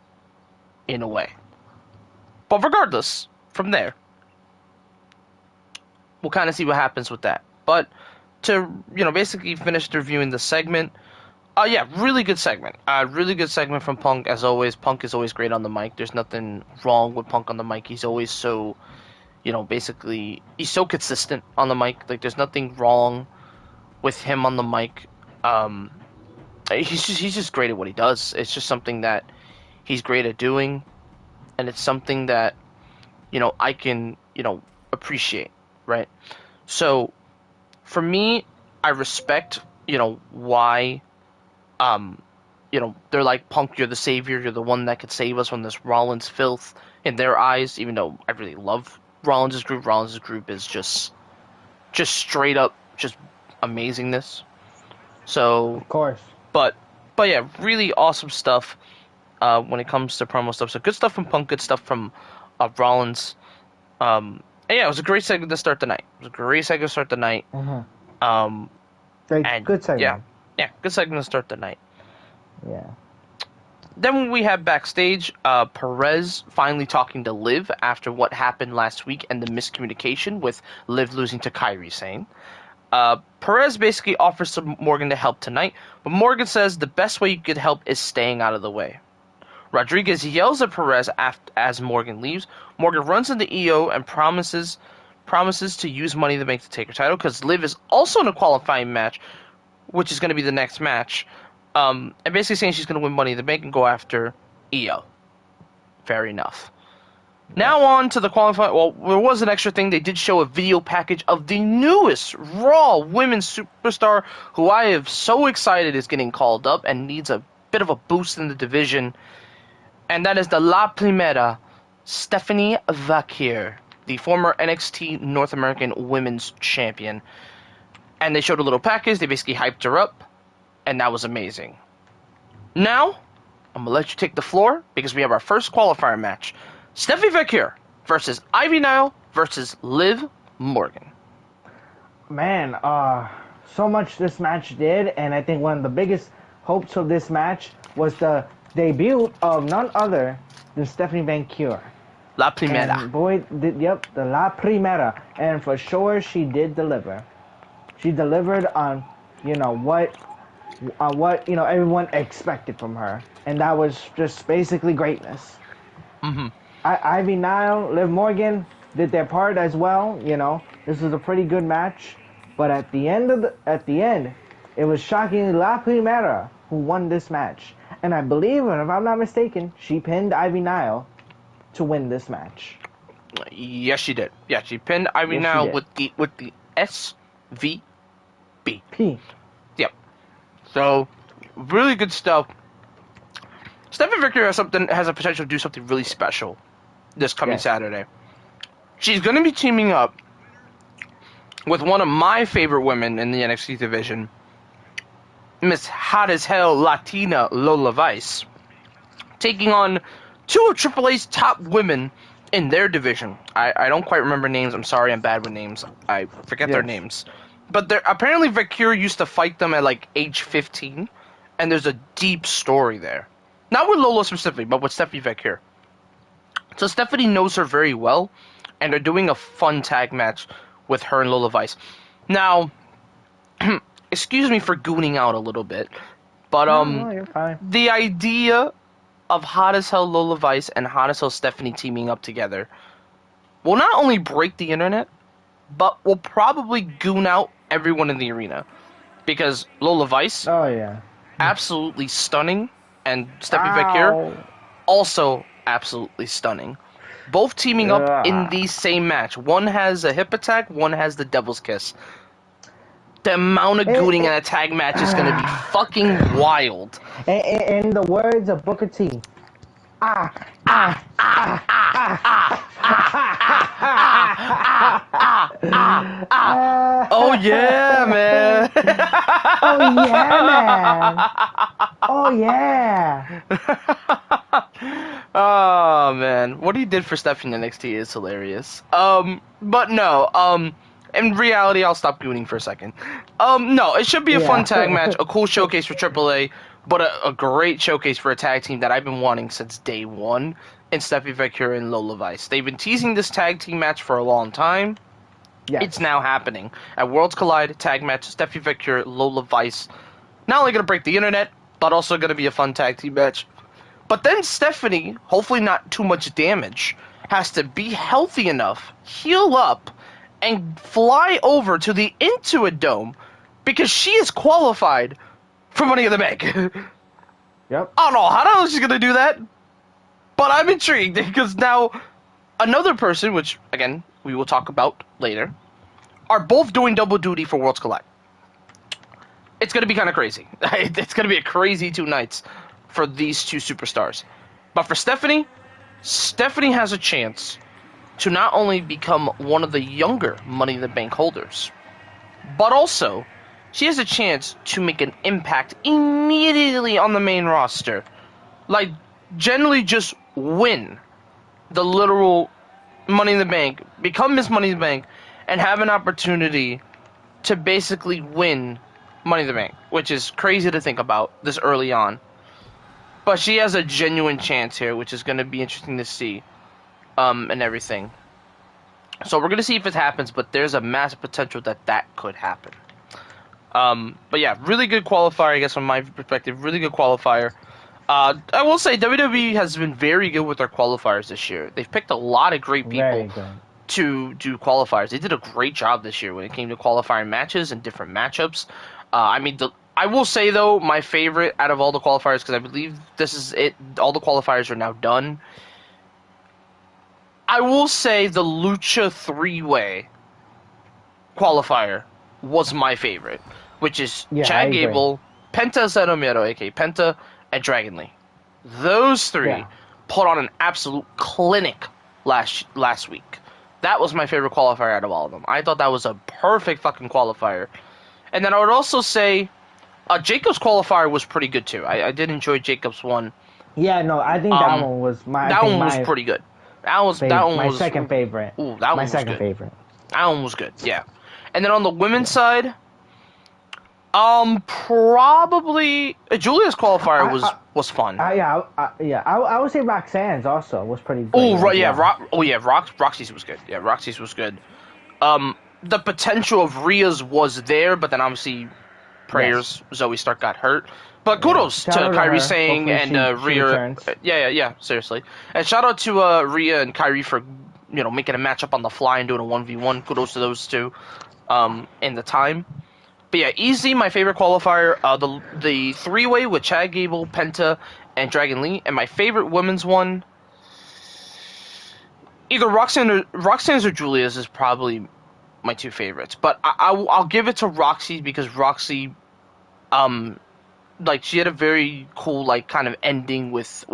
in a way. But regardless, from there, we'll kind of see what happens with that. But to, basically finish reviewing the segment, really good segment. Really good segment from Punk, as always. Punk is always great on the mic. There's nothing wrong with Punk on the mic. He's always so, basically, he's so consistent on the mic. Like, there's nothing wrong with him on the mic. He's just great at what he does. It's just something that he's great at doing, and it's something that, I can, appreciate, right? So, for me, I respect, why, they're like, Punk, you're the savior, you're the one that could save us from this Rollins filth in their eyes, even though I really love Rollins' group. Rollins' group is just straight up, just amazingness. So, Of course. But yeah, really awesome stuff when it comes to promo stuff. So good stuff from Punk, good stuff from Rollins. And yeah, it was a great segment to start the night. Good segment. Yeah, good segment to start the night. Yeah. Then we have backstage, Perez finally talking to Liv after what happened last week and the miscommunication with Liv losing to Kairi Sane. Perez basically offers Morgan to help tonight, but Morgan says the best way you could help is staying out of the way. Rodriguez yells at Perez as Morgan leaves. Morgan runs into EO and promises to use Money to Bank to take her title, because Liv is also in a qualifying match, which is going to be the next match. And basically saying she's going to win Money in the Bank and go after EO. Fair enough. Now on to the qualifying. Well, there was an extra thing. They did show a video package of the newest Raw Women's Superstar, who I am so excited is getting called up and needs a bit of a boost in the division. And that is the La Primera, Stephanie Vaquer, the former NXT North American Women's Champion. And they showed a little package. They basically hyped her up. And that was amazing. Now, I'm going to let you take the floor because we have our first qualifier match. Stephanie Vaquer versus Ivy Nile versus Liv Morgan. Man, so much this match did, and I think one of the biggest hopes of this match was the debut of none other than Stephanie Vaquer. La Primera. And boy, the La Primera. And for sure, she did deliver. She delivered on, what everyone expected from her. And that was just basically greatness. Mm-hmm. Ivy Nile, Liv Morgan did their part as well. This was a pretty good match, but at the end, it was shockingly La Primera who won this match, and I believe, if I'm not mistaken, she pinned Ivy Nile to win this match. Yes, she did. Yeah, she pinned Ivy Nile with the SVB. P. Yep. So, really good stuff. Stephanie Vaquer has a potential to do something really special this coming Saturday. She's going to be teaming up with one of my favorite women in the NXT division, Miss Hot as Hell Latina Lola Vice, taking on two of AAA's top women in their division. I don't quite remember names. I'm sorry, I'm bad with names. I forget their names. But apparently Vaquer used to fight them at like age 15, and there's a deep story there. Not with Lola specifically, but with Stephanie Vaquer. So Stephanie knows her very well, and they're doing a fun tag match with her and Lola Vice. Now, excuse me for gooning out a little bit, but No, you're fine. the idea of Hot as Hell Lola Vice and Hot as Hell Stephanie teaming up together will not only break the internet, but will probably goon out everyone in the arena. Because Lola Vice, Oh yeah. absolutely stunning, and Stephanie Vecchio, Ow. also absolutely stunning. Both teaming up in the same match. One has a hip attack, one has the Devil's Kiss. The amount of gooning in a tag match is going to be fucking wild. In the words of Booker T. Ah, ah, ah, ah. Oh yeah, man. Oh yeah, man. Oh yeah. Oh man, what he did for Stephanie in NXT is hilarious. But no, in reality, I'll stop gooning for a second. No, it should be a fun tag match, a cool showcase for AAA, but a great showcase for a tag team that I've been wanting since day one in Stephanie Vecchio and Lola Vice. They've been teasing this tag team match for a long time. Yes. It's now happening. At Worlds Collide, tag match, Stephanie Vecchio, Lola Vice. Not only going to break the internet, but also going to be a fun tag team match. But then Stephanie, hopefully not too much damage, has to be healthy enough, heal up, and fly over to the Intuit Dome because she is qualified for Money in the Bank. Yep. I don't know how she's going to do that, but I'm intrigued because now another person, which, again, we will talk about later, are both doing double duty for Worlds Collide. It's going to be kind of crazy. It's going to be a crazy 2 nights for these two superstars. But for Stephanie has a chance to not only become one of the younger Money in the Bank holders, but also she has a chance to make an impact immediately on the main roster. Like, generally just win the literal Money in the Bank, become Miss Money in the Bank, and have an opportunity to basically win Money in the Bank, which is crazy to think about this early on. But she has a genuine chance here, which is going to be interesting to see, and everything. So we're going to see if it happens, but there's a massive potential that could happen. But yeah, really good qualifier, I guess, from my perspective. Really good qualifier. I will say WWE has been very good with their qualifiers this year. They've picked a lot of great people to do qualifiers. They did a great job this year when it came to qualifying matches and different matchups. I will say, though, my favorite out of all the qualifiers, because I believe this is it, all the qualifiers are now done. I will say the Lucha 3-Way qualifier was my favorite, which is Chad Gable, Penta Zenomero, aka Penta, and Dragon Lee. Those three put on an absolute clinic last week. That was my favorite qualifier out of all of them. I thought that was a perfect fucking qualifier. And then I would also say Jacob's qualifier was pretty good too. I did enjoy Jacob's one. Yeah, no, I think that one was pretty good. That was my second favorite. Ooh, that one was second good. favorite. That one was good. Yeah. And then on the women's side, probably Julia's qualifier was fun. I would say Roxanne's also was pretty good. Oh right, yeah, Roxy's was good. Yeah, Roxy's was good. The potential of Rhea's was there, but then obviously prayers Zoe Stark got hurt. But kudos to Kairi Sane and Rhea. Yeah, seriously. And shout out to Rhea and Kairi for making a matchup on the fly and doing a 1v1. Kudos to those two in the time. But yeah, easy, my favorite qualifier. The 3-way with Chad Gable, Penta, and Dragon Lee. And my favorite women's one, either Roxanne's or Julia's is probably my two favorites. But I'll give it to Roxy because Roxy, she had a very cool kind of ending with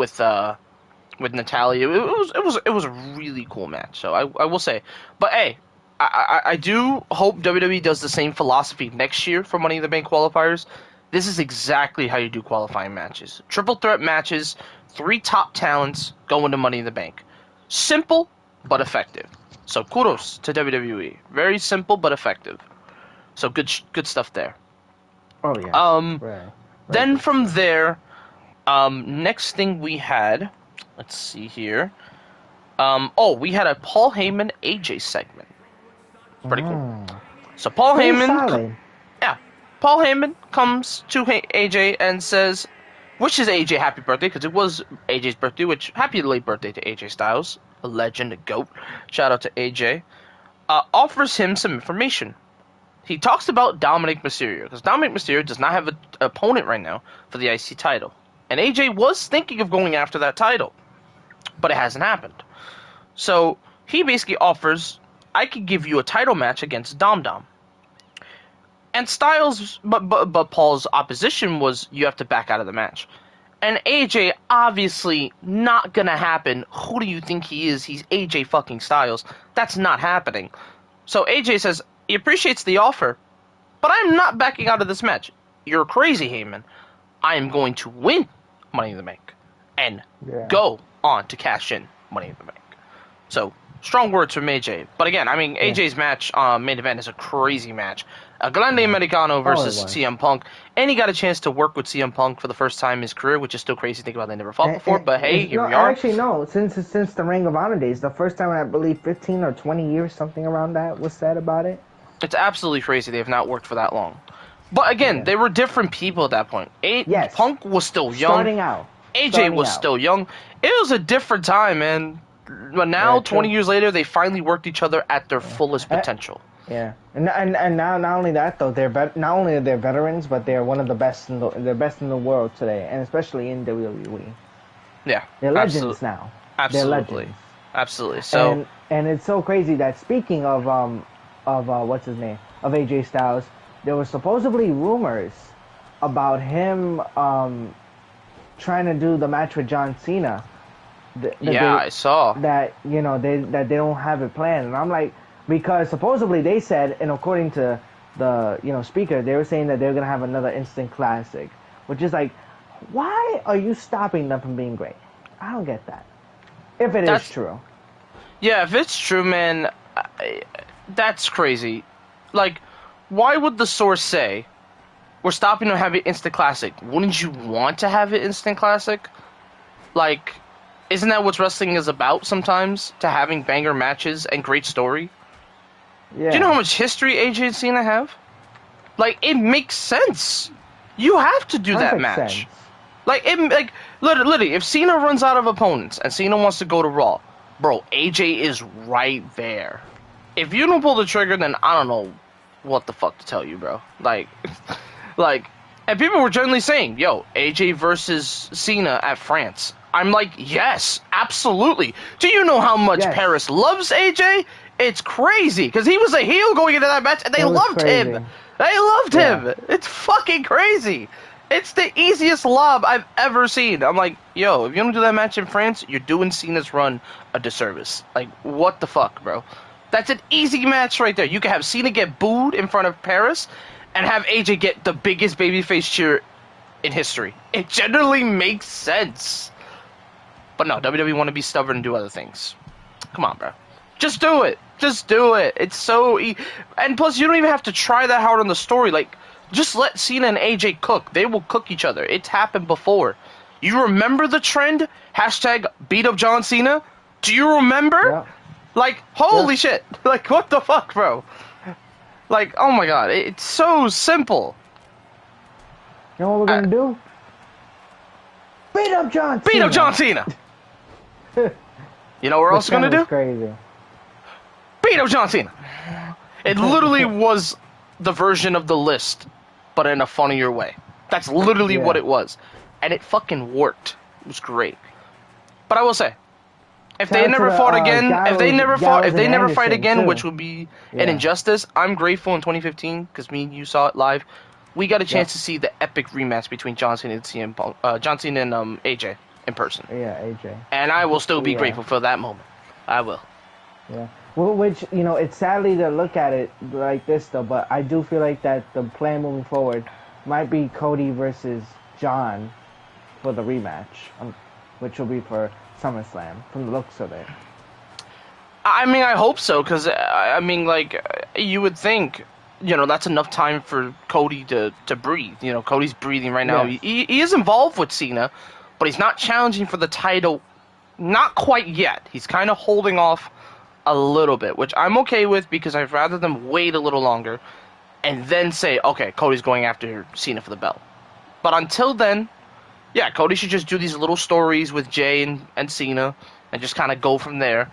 Natalia. It was a really cool match. So I will say, but hey, I do hope WWE does the same philosophy next year for Money in the Bank qualifiers. This is exactly how you do qualifying matches. Triple threat matches, 3 top talents go into Money in the Bank. Simple but effective. So kudos to WWE. Very simple but effective. So good stuff there. Oh yeah. Then from there, next thing we had, let's see here. We had a Paul Heyman AJ segment. It's pretty cool. Mm. So Paul Pretty Heyman, solid. yeah, Paul Heyman comes to AJ and says, wishes AJ happy birthday because it was AJ's birthday. Which happy late birthday to AJ Styles, a legend, a goat. Shout out to AJ. Offers him some information. He talks about Dominic Mysterio because Dominic Mysterio does not have an opponent right now for the IC title, and AJ was thinking of going after that title, but it hasn't happened. So he basically offers, I could give you a title match against Dom Dom. And Styles, but Paul's opposition was you have to back out of the match. And AJ, obviously not gonna happen. Who do you think he is? He's AJ fucking Styles. That's not happening. So AJ says he appreciates the offer, but I'm not backing out of this match. You're crazy, Heyman. I am going to win Money in the Bank and go on to cash in Money in the Bank. So, strong words from AJ. But again, I mean, AJ's match main event is a crazy match. Grande Americano versus CM Punk. And he got a chance to work with CM Punk for the first time in his career, which is still crazy to think about. They never fought before, but hey, here we are. Actually, no. Since the Ring of Honor days, the first time I believe 15 or 20 years, something around that, was said about it. It's absolutely crazy they have not worked for that long. But again, they were different people at that point. Yes. Punk was still young. Starting out. AJ was still young. It was a different time, man. But now, 20 years later, they finally worked each other at their fullest potential. Yeah, and now not only that though, not only are they veterans, but they're one of the best they're best in the world today, and especially in WWE. Yeah, they're legends now. Absolutely, they're legends. Absolutely. So and it's so crazy that speaking of what's his name, of AJ Styles, there were supposedly rumors about him trying to do the match with John Cena. I saw that. You know, that they don't have it planned, and I'm like. Because supposedly they said, and according to the speaker, they were saying that they're gonna have another instant classic, which is like, why are you stopping them from being great? I don't get that. If that's true. Yeah, if it's true, man, that's crazy. Like, why would the source say we're stopping them having instant classic? Wouldn't you want to have it instant classic? Like, isn't that what wrestling is about sometimes? To having banger matches and great story. Yeah. Do you know how much history AJ and Cena have? Like, it makes sense. You have to do that match. Sense. Literally, if Cena runs out of opponents and Cena wants to go to Raw, bro, AJ is right there. If you don't pull the trigger, then I don't know what the fuck to tell you, bro. Like, and people were generally saying, yo, AJ versus Cena at France. I'm like, yes, absolutely. Do you know how much Paris loves AJ? It's crazy, because he was a heel going into that match, and they loved him. They loved him. It's fucking crazy. It's the easiest lob I've ever seen. I'm like, yo, if you don't do that match in France, you're doing Cena's run a disservice. Like, what the fuck, bro? That's an easy match right there. You can have Cena get booed in front of Paris, and have AJ get the biggest babyface cheer in history. It generally makes sense. But no, WWE want to be stubborn and do other things. Come on, bro. Just do it. Just do it. It's so and plus, you don't even have to try that hard on the story. Like, just let Cena and AJ cook. They will cook each other. It's happened before. You remember the trend? Hashtag beat up John Cena? Do you remember? Yeah. Like, holy shit. Like, what the fuck, bro? Like, oh my god. It's so simple. You know what we're gonna do? Beat up John Cena. Beat up John Cena. You know what we're also gonna do? Crazy. Beat up John Cena. It literally was the version of the list, but in a funnier way. That's literally what it was, and it fucking worked. It was great. But I will say, if they never fought again, if they never fight again, which would be an injustice, I'm grateful in 2015 because me and you saw it live. We got a chance to see the epic rematch between John Cena and John Cena and AJ in person. Yeah, AJ. And I will still be grateful for that moment. I will. Yeah. Well, which, you know, it's sadly to look at it like this, though, but I do feel like that the plan moving forward might be Cody versus John for the rematch, which will be for SummerSlam, from the looks of it. I mean, I hope so, because, I mean, like, you would think, you know, that's enough time for Cody to breathe. You know, Cody's breathing right now. Yes. He is involved with Cena, but he's not challenging for the title, not quite yet. He's kind of holding off a little bit, which I'm okay with because I'd rather them wait a little longer and then say, okay, Cody's going after Cena for the belt. But until then, yeah, Cody should just do these little stories with Jay and Cena and just kind of go from there.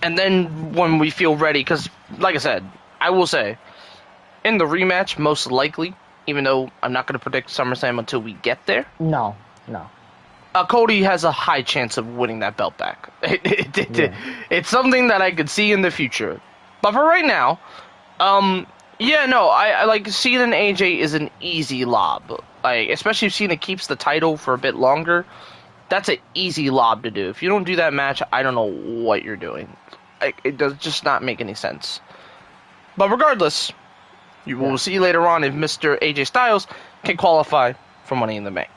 And then when we feel ready, because, like I said, I will say, in the rematch, most likely, even though I'm not going to predict SummerSlam until we get there, No, no. Cody has a high chance of winning that belt back. Yeah. It's something that I could see in the future. But for right now, yeah, no, I like Cena and AJ is an easy lob. Like, especially if Cena keeps the title for a bit longer, that's an easy lob to do. If you don't do that match, I don't know what you're doing. It does just not make any sense. But regardless, you will see later on if Mr. AJ Styles can qualify for Money in the Bank.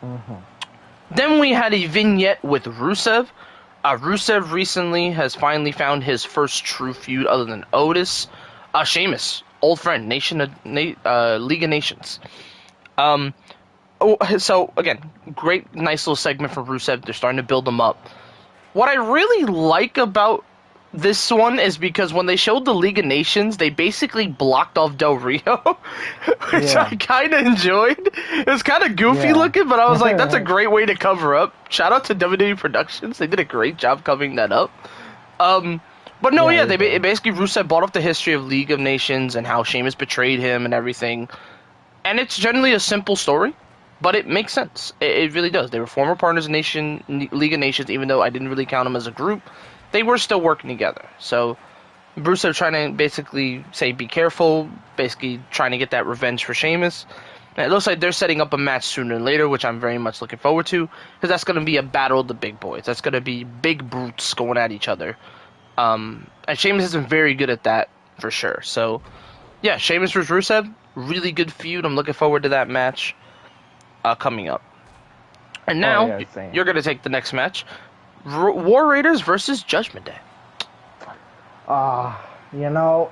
Mm-hmm. Then we had a vignette with Rusev. Rusev recently has finally found his first true feud other than Otis. Sheamus, old friend, League of Nations. So again, great, nice little segment from Rusev. They're starting to build him up. What I really like about this one is because when they showed the League of Nations, they basically blocked off Del Rio, which I kind of enjoyed. It was kind of goofy looking, but I was like, that's a great way to cover up. Shout out to WWE Productions. They did a great job covering that up. But no, they basically Rusev brought up the history of League of Nations and how Sheamus betrayed him and everything. And it's generally a simple story, but it makes sense. It really does. They were former partners in League of Nations, even though I didn't really count them as a group. They were still working together. So Rusev trying to basically say be careful, basically trying to get that revenge for Sheamus. And it looks like they're setting up a match sooner than later, which I'm very much looking forward to, because that's going to be a battle of the big boys. That's going to be big brutes going at each other. And Sheamus has been very good at that, for sure. So, yeah, Sheamus vs. Rusev, really good feud. I'm looking forward to that match coming up. And now, you're going to take the next match. War Raiders versus Judgment Day. You know,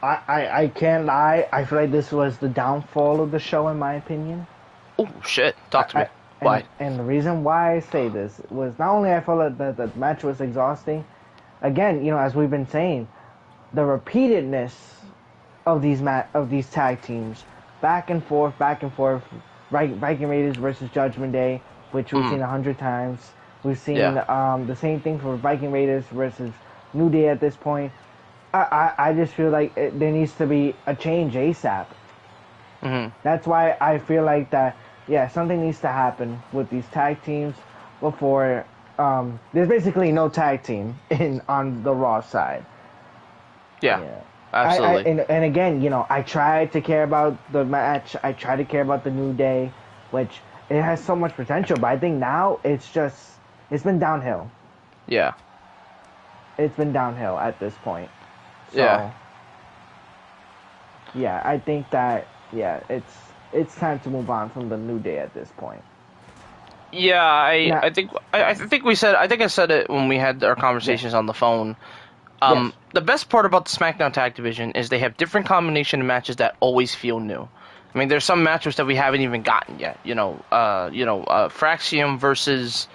I can't lie. I feel like this was the downfall of the show, in my opinion. Oh, shit. Talk to me. Why? And the reason why I say this was not only I felt that the match was exhausting, again, you know, as we've been saying, the repeatedness of these tag teams, back and forth, Viking Raiders versus Judgment Day, which we've seen 100 times. We've seen the same thing for Viking Raiders versus New Day at this point. I just feel like there needs to be a change ASAP. That's why I feel like that, something needs to happen with these tag teams before there's basically no tag team on the Raw side. Yeah. Absolutely. And again, you know, I tried to care about the match. I tried to care about the New Day, which it has so much potential. But I think now it's been downhill. Yeah. It's been downhill at this point. So, yeah, I think that it's time to move on from the New Day at this point. Yeah, I think I said it when we had our conversations on the phone. The best part about the SmackDown Tag Division is they have different combination of matches that always feel new. I mean, there's some matches that we haven't even gotten yet. Fraxium versus,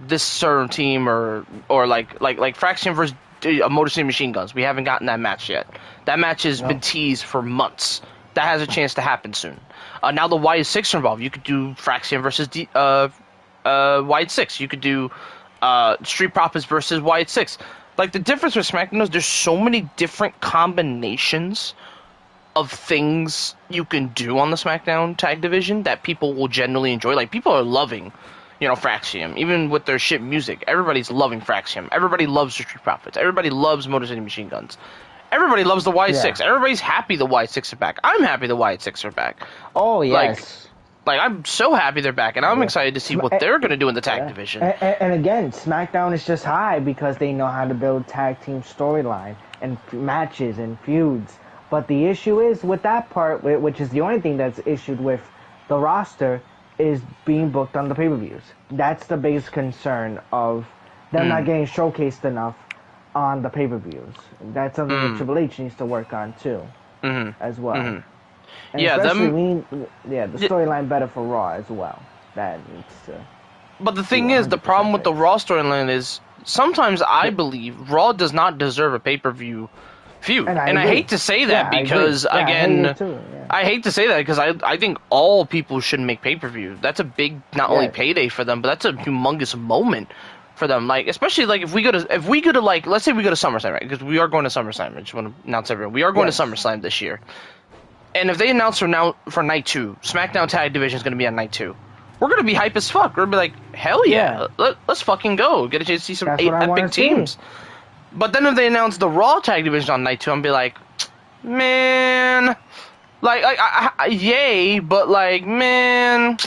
this certain team or like Fraxium versus Motor City Machine Guns. We haven't gotten that match yet. That match has been teased for months. That has a chance to happen soon. Now the Wyatt Six are involved. You could do Fraxium versus Wyatt Six. You could do Street Profits versus Wyatt Six. Like, the difference with SmackDown is there's so many different combinations of things you can do on the SmackDown Tag Division that people will generally enjoy. Like, people are loving, Fraxium. Even with their shit music, everybody's loving Fraxium. Everybody loves the Street Profits. Everybody loves Motor City Machine Guns. Everybody loves the Y6. Everybody's happy the Y6 are back. I'm happy the Y6 are back. Oh, yes. Like, I'm so happy they're back, and I'm excited to see what they're going to do in the tag division. And again, SmackDown is just high because they know how to build tag team storyline and matches and feuds. But the issue is with that part, which is the only thing that's issued with the roster, is being booked on the pay-per-views. That's the biggest concern of them not getting showcased enough on the pay-per-views. That's something that Triple H needs to work on too, as well. And the storyline better for Raw as well. That needs to. But the thing is, the 100% problem with the face. Raw storyline is sometimes I believe Raw does not deserve a pay-per-view feud. And I And I agree. hate to say Yeah, that I agree. because, Yeah, I hate again, it too. Yeah. I hate to say that because I think all people should make pay-per-view. That's a big, not only Yes. payday for them, but that's a humongous moment for them. Like, especially like if we go to like, let's say we go to SummerSlam, right? Because we are going to SummerSlam. I just want to announce everyone. We are going to Yes. SummerSlam this year. And if they announce for night 2, SmackDown Tag Division is going to be on night 2. We're going to be hype as fuck. We're going to be like, hell yeah. Let's fucking go. Get a chance to see some That's what I want epic to see. teams. But then if they announce the Raw Tag Division on night 2, I'm be like, man, yay, but like, man,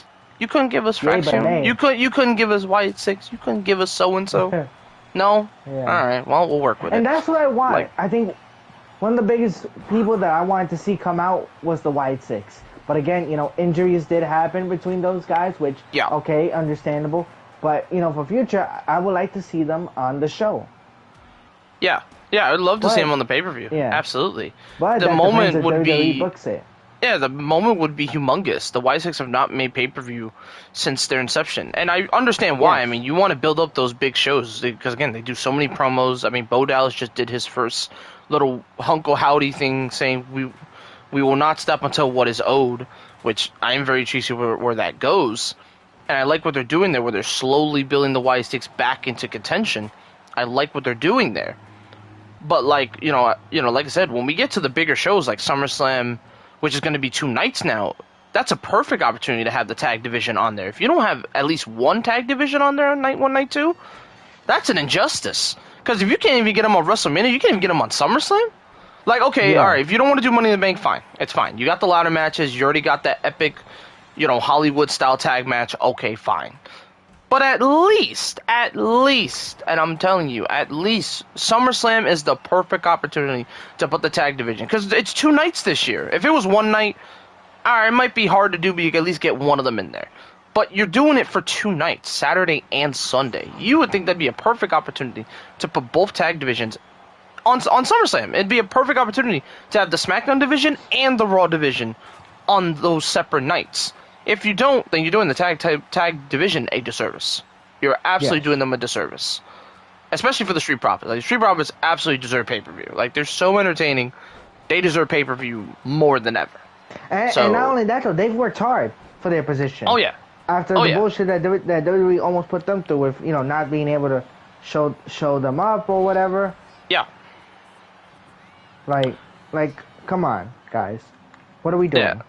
you couldn't give us Yay, but Faction. nay. You couldn't give us Wyatt Six. You couldn't give us so and so. No. Yeah. All right. Well, we'll work with it. And that's what I want. Like- I think one of the biggest people that I wanted to see come out was the White Six. But again, injuries did happen between those guys, which, Yeah. okay, understandable. But, for future, I would like to see them on the show. Yeah. Yeah, I'd love to see But- him on the pay-per-view. Yeah. Absolutely. But The that moment depends would if WWE be books it. Yeah, the moment would be humongous. The Y6 have not made pay-per-view since their inception. And I understand why. Yes. I mean, you want to build up those big shows because, again, they do so many promos. I mean, Bo Dallas just did his first little Hunko Howdy thing saying we will not stop until what is owed, which I am very interested where that goes. And I like what they're doing there, where they're slowly building the Y6 back into contention. I like what they're doing there. But like like I said, when we get to the bigger shows like SummerSlam, which is going to be 2 nights now, that's a perfect opportunity to have the tag division on there. If you don't have at least one tag division on there on night 1, night 2, that's an injustice. Because if you can't even get them on WrestleMania, you can't even get them on SummerSlam. Like, okay, Yeah. all right, if you don't want to do Money in the Bank, fine, it's fine. You got the ladder matches, you already got that epic, Hollywood style tag match. Okay, fine. But at least, and I'm telling you, at least SummerSlam is the perfect opportunity to put the tag division. Because it's 2 nights this year. If it was 1 night, alright, it might be hard to do, but you can at least get one of them in there. But you're doing it for 2 nights, Saturday and Sunday. You would think that'd be a perfect opportunity to put both tag divisions on SummerSlam. It'd be a perfect opportunity to have the SmackDown division and the Raw division on those separate nights. If you don't, then you're doing the tag division a disservice. You're absolutely Yes. doing them a disservice. Especially for the Street Profits. Like, the Street Profits absolutely deserve pay-per-view. Like, they're so entertaining. They deserve pay-per-view more than ever. And not only that, though, they've worked hard for their position. Oh, yeah. After Oh, the yeah. bullshit that WWE almost put them through with, not being able to show them up or whatever. Yeah. Like, come on, guys. What are we doing?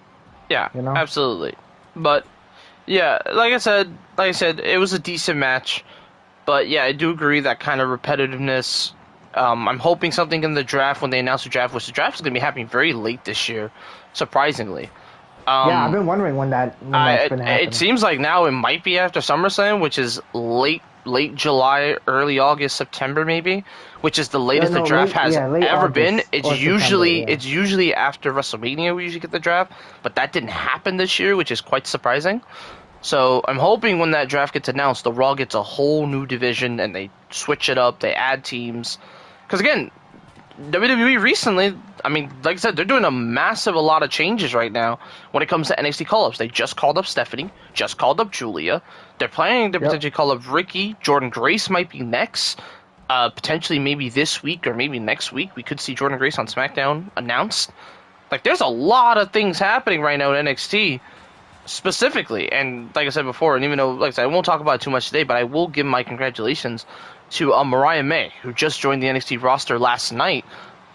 Yeah, You know? absolutely. But, yeah, like I said, it was a decent match. But, yeah, I do agree that kind of repetitiveness. I'm hoping something in the draft when they announce the draft, which the draft is going to be happening very late this year, surprisingly. Yeah, I've been wondering when that's been happening. It seems like now it might be after SummerSlam, which is late July, early August, September maybe, which is the latest no, the draft late ever been. August It's or usually September, yeah. it's usually after WrestleMania we usually get the draft, but that didn't happen this year, which is quite surprising. So I'm hoping when that draft gets announced, the Raw gets a whole new division and they switch it up, they add teams, because again, WWE recently, I mean, like I said, they're doing a lot of changes right now when it comes to NXT call-ups. They just called up Stephanie, just called up Julia. They're planning to potentially call up Ricky. Jordan Grace might be next. Potentially maybe this week or maybe next week, we could see Jordan Grace on SmackDown announced. Like, there's a lot of things happening right now in NXT specifically. And like I said before, and even though, like I said, I won't talk about it too much today, but I will give my congratulations to Mariah May, who just joined the NXT roster last night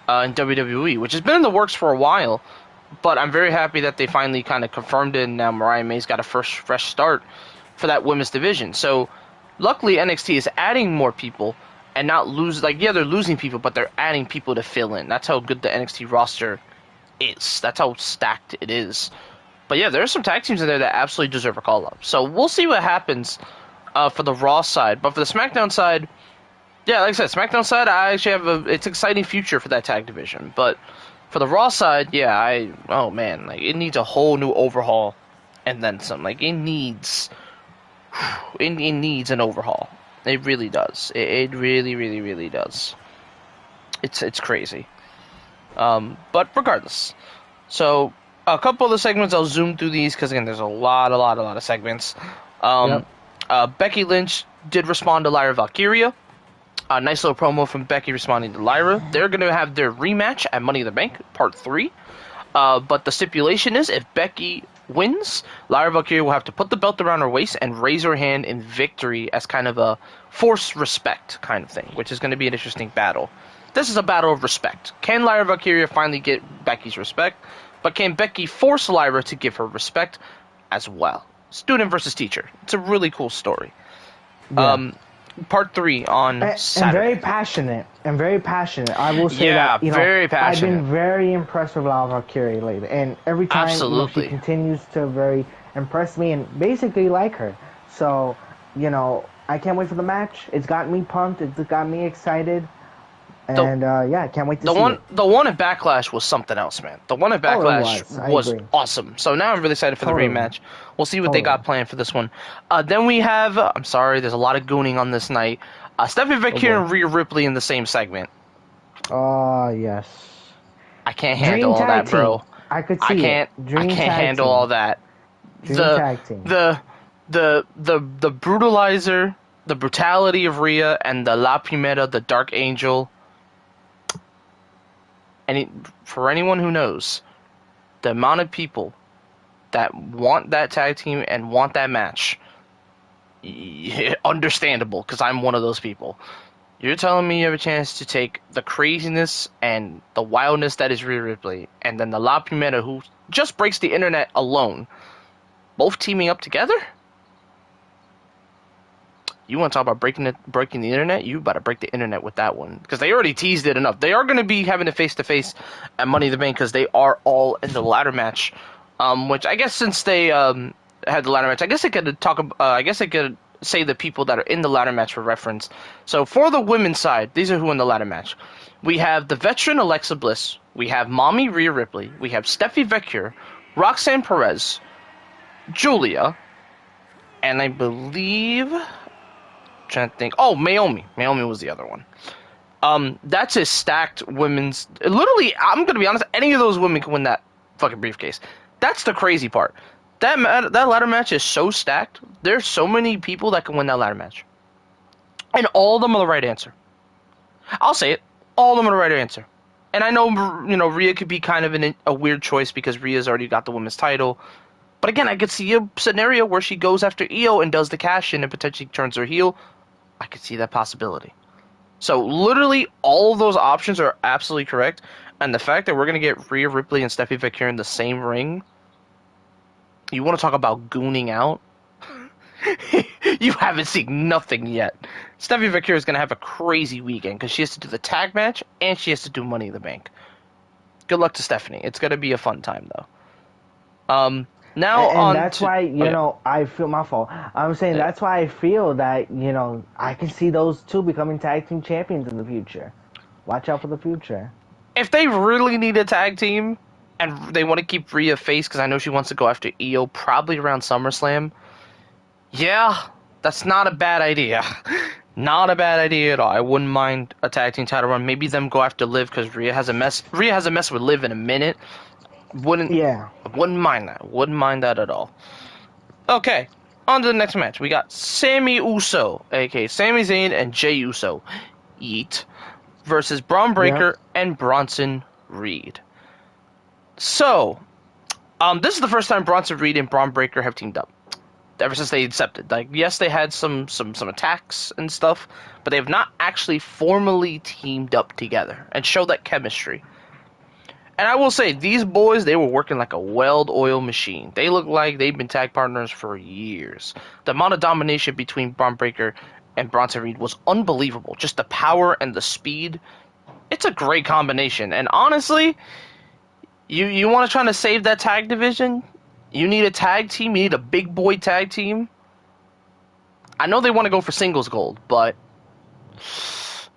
in WWE, which has been in the works for a while. But I'm very happy that they finally kind of confirmed it, and now Mariah May's got a fresh start for that women's division. So luckily NXT is adding more people and not they're losing people, but they're adding people to fill in. That's how good the NXT roster is. That's how stacked it is. But yeah, there are some tag teams in there that absolutely deserve a call-up. So we'll see what happens for the Raw side. But for the SmackDown side, yeah, like I said, SmackDown side, I actually have it's an exciting future for that tag division. But for the Raw side, yeah, it needs a whole new overhaul and then some. Like, it needs an overhaul. It really does. It really, really, really does. It's crazy. But regardless, so a couple of the segments, I'll zoom through these because again, there's a lot of segments. Becky Lynch did respond to Lyra Valkyria. A nice little promo from Becky responding to Lyra. They're going to have their rematch at Money in the Bank, Part 3. But the stipulation is, if Becky wins, Lyra Valkyria will have to put the belt around her waist and raise her hand in victory as kind of a forced respect kind of thing, which is going to be an interesting battle. This is a battle of respect. Can Lyra Valkyria finally get Becky's respect? But can Becky force Lyra to give her respect as well? Student versus teacher. It's a really cool story. Yeah. Part 3 on Saturday. And very passionate. And very passionate. I will say that. Very passionate. I've been very impressed with Lyra Valkyria lately. And every time Absolutely. she continues to very impress me and basically like her. So, I can't wait for the match. It's got me pumped. It's got me excited. And, I can't wait to see it. The one at Backlash was something else, man. The one at Backlash was agree. awesome. So now I'm really excited for the rematch. We'll see what they got planned for this one. Then we have, I'm sorry, there's a lot of gooning on this night. Stephanie Valkyria and Rhea Ripley in the same segment. Oh, yes. I can't handle all that, bro. I could see I can't handle all that. Tag team. The brutalizer, the brutality of Rhea, and the La Primera, the Dark Angel. And for anyone who knows, the amount of people that want that tag team and want that match, understandable, because I'm one of those people. You're telling me you have a chance to take the craziness and the wildness that is Rhea Ripley, and then the La Primera, who just breaks the internet alone, both teaming up together? You want to talk about breaking the internet? You better break the internet with that one, because they already teased it enough. They are going to be having a face-to-face at Money in the Bank, because they are all in the ladder match. Which I guess since they had the ladder match, I guess I could say the people that are in the ladder match for reference. So for the women's side, these are who in the ladder match. We have the veteran Alexa Bliss. We have Mommy Rhea Ripley. We have Steffi Vecchio, Roxanne Perez, Julia, and I believe, trying to think. Oh, Naomi. Naomi was the other one. That's a stacked women's. Literally, I'm gonna be honest. Any of those women can win that fucking briefcase. That's the crazy part. That ladder match is so stacked. There's so many people that can win that ladder match, and all of them are the right answer. I'll say it. All of them are the right answer. And I know, Rhea could be kind of a weird choice because Rhea's already got the women's title. But again, I could see a scenario where she goes after Io and does the cash in and potentially turns her heel. I could see that possibility. So literally all of those options are absolutely correct. And the fact that we're going to get Rhea Ripley and Steffi Vecchio in the same ring, you want to talk about gooning out? You haven't seen nothing yet. Steffi Vecchio is going to have a crazy weekend because she has to do the tag match and she has to do Money in the Bank. Good luck to Stephanie. It's going to be a fun time, though. That's why, I feel my fault. I'm saying that's why I feel that, I can see those two becoming tag team champions in the future. Watch out for the future. If they really need a tag team and they want to keep Rhea face, because I know she wants to go after Io probably around SummerSlam, yeah, that's not a bad idea. Not a bad idea at all. I wouldn't mind a tag team title run. Maybe them go after Liv because Rhea has a mess with Liv in a minute. Wouldn't mind that. Wouldn't mind that at all. Okay, on to the next match. We got Sami Uso, aka Sami Zayn and Jey Uso, versus Braun Breaker and Bronson Reed. So, this is the first time Bronson Reed and Braun Breaker have teamed up. Ever since they accepted. Like, yes, they had some attacks and stuff, but they have not actually formally teamed up together and show that chemistry. And I will say, these boys, they were working like a well-oiled machine. They look like they've been tag partners for years. The amount of domination between Braun Breaker and Bronson Reed was unbelievable. Just the power and the speed. It's a great combination. And honestly, you want to try to save that tag division? You need a tag team. You need a big boy tag team. I know they want to go for singles gold, but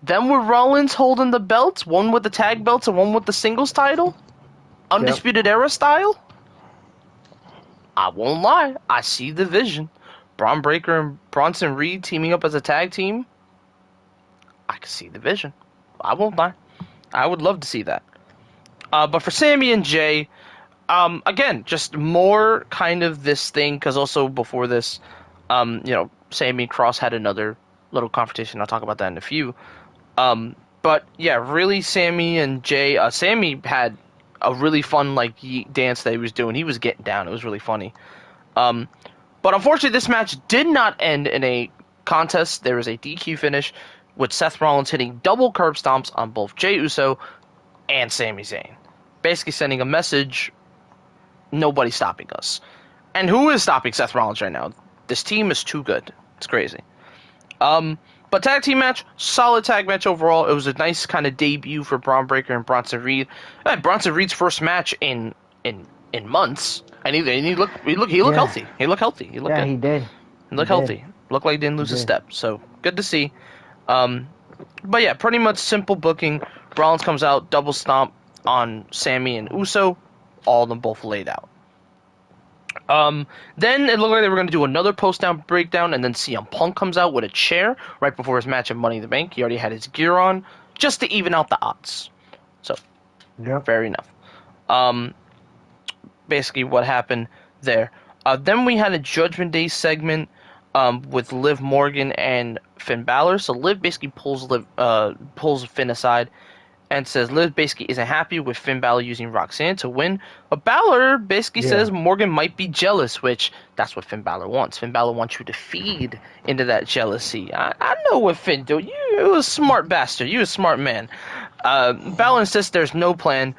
them with Rollins holding the belts, one with the tag belts and one with the singles title, Undisputed Era style. I won't lie. I see the vision. Braun Breaker and Bronson Reed teaming up as a tag team. I can see the vision. I won't lie. I would love to see that. But for Sami and Jey, again, just more kind of this thing, because also before this, Sammy and Cross had another little confrontation. I'll talk about that in a few. But yeah, really, Sammy and Jay. Sammy had a really fun like dance that he was doing. He was getting down. It was really funny. Um, but unfortunately, this match did not end in a contest. There was a DQ finish with Seth Rollins hitting double curb stomps on both Jey Uso and Sami Zayn, basically sending a message: nobody's stopping us. And who is stopping Seth Rollins right now? This team is too good. It's crazy. But tag team match, solid tag match overall. It was a nice kind of debut for Braun Breaker and Bronson Reed. Bronson Reed's first match in months, and he looked Yeah. healthy. He looked healthy. He looked Yeah, good. he did. He He looked did. healthy. Looked like he didn't He lose a did. step. So good to see. Um, but yeah, pretty much simple booking. Rollins comes out, double stomp on Sammy and Uso, all of them both laid out. Then it looked like they were going to do another post-down breakdown, and then CM Punk comes out with a chair right before his match at Money in the Bank. He already had his gear on, just to even out the odds. So, Yep. fair enough. Um, Basically what happened there. Then we had a Judgment Day segment with Liv Morgan and Finn Balor. So Liv basically pulls Finn aside and says Liv basically isn't happy with Finn Balor using Roxanne to win. But Balor basically Yeah. says Morgan might be jealous, which that's what Finn Balor wants. Finn Balor wants you to feed into that jealousy. I know what Finn do. You a smart bastard. You a smart man. Balor insists there's no plan.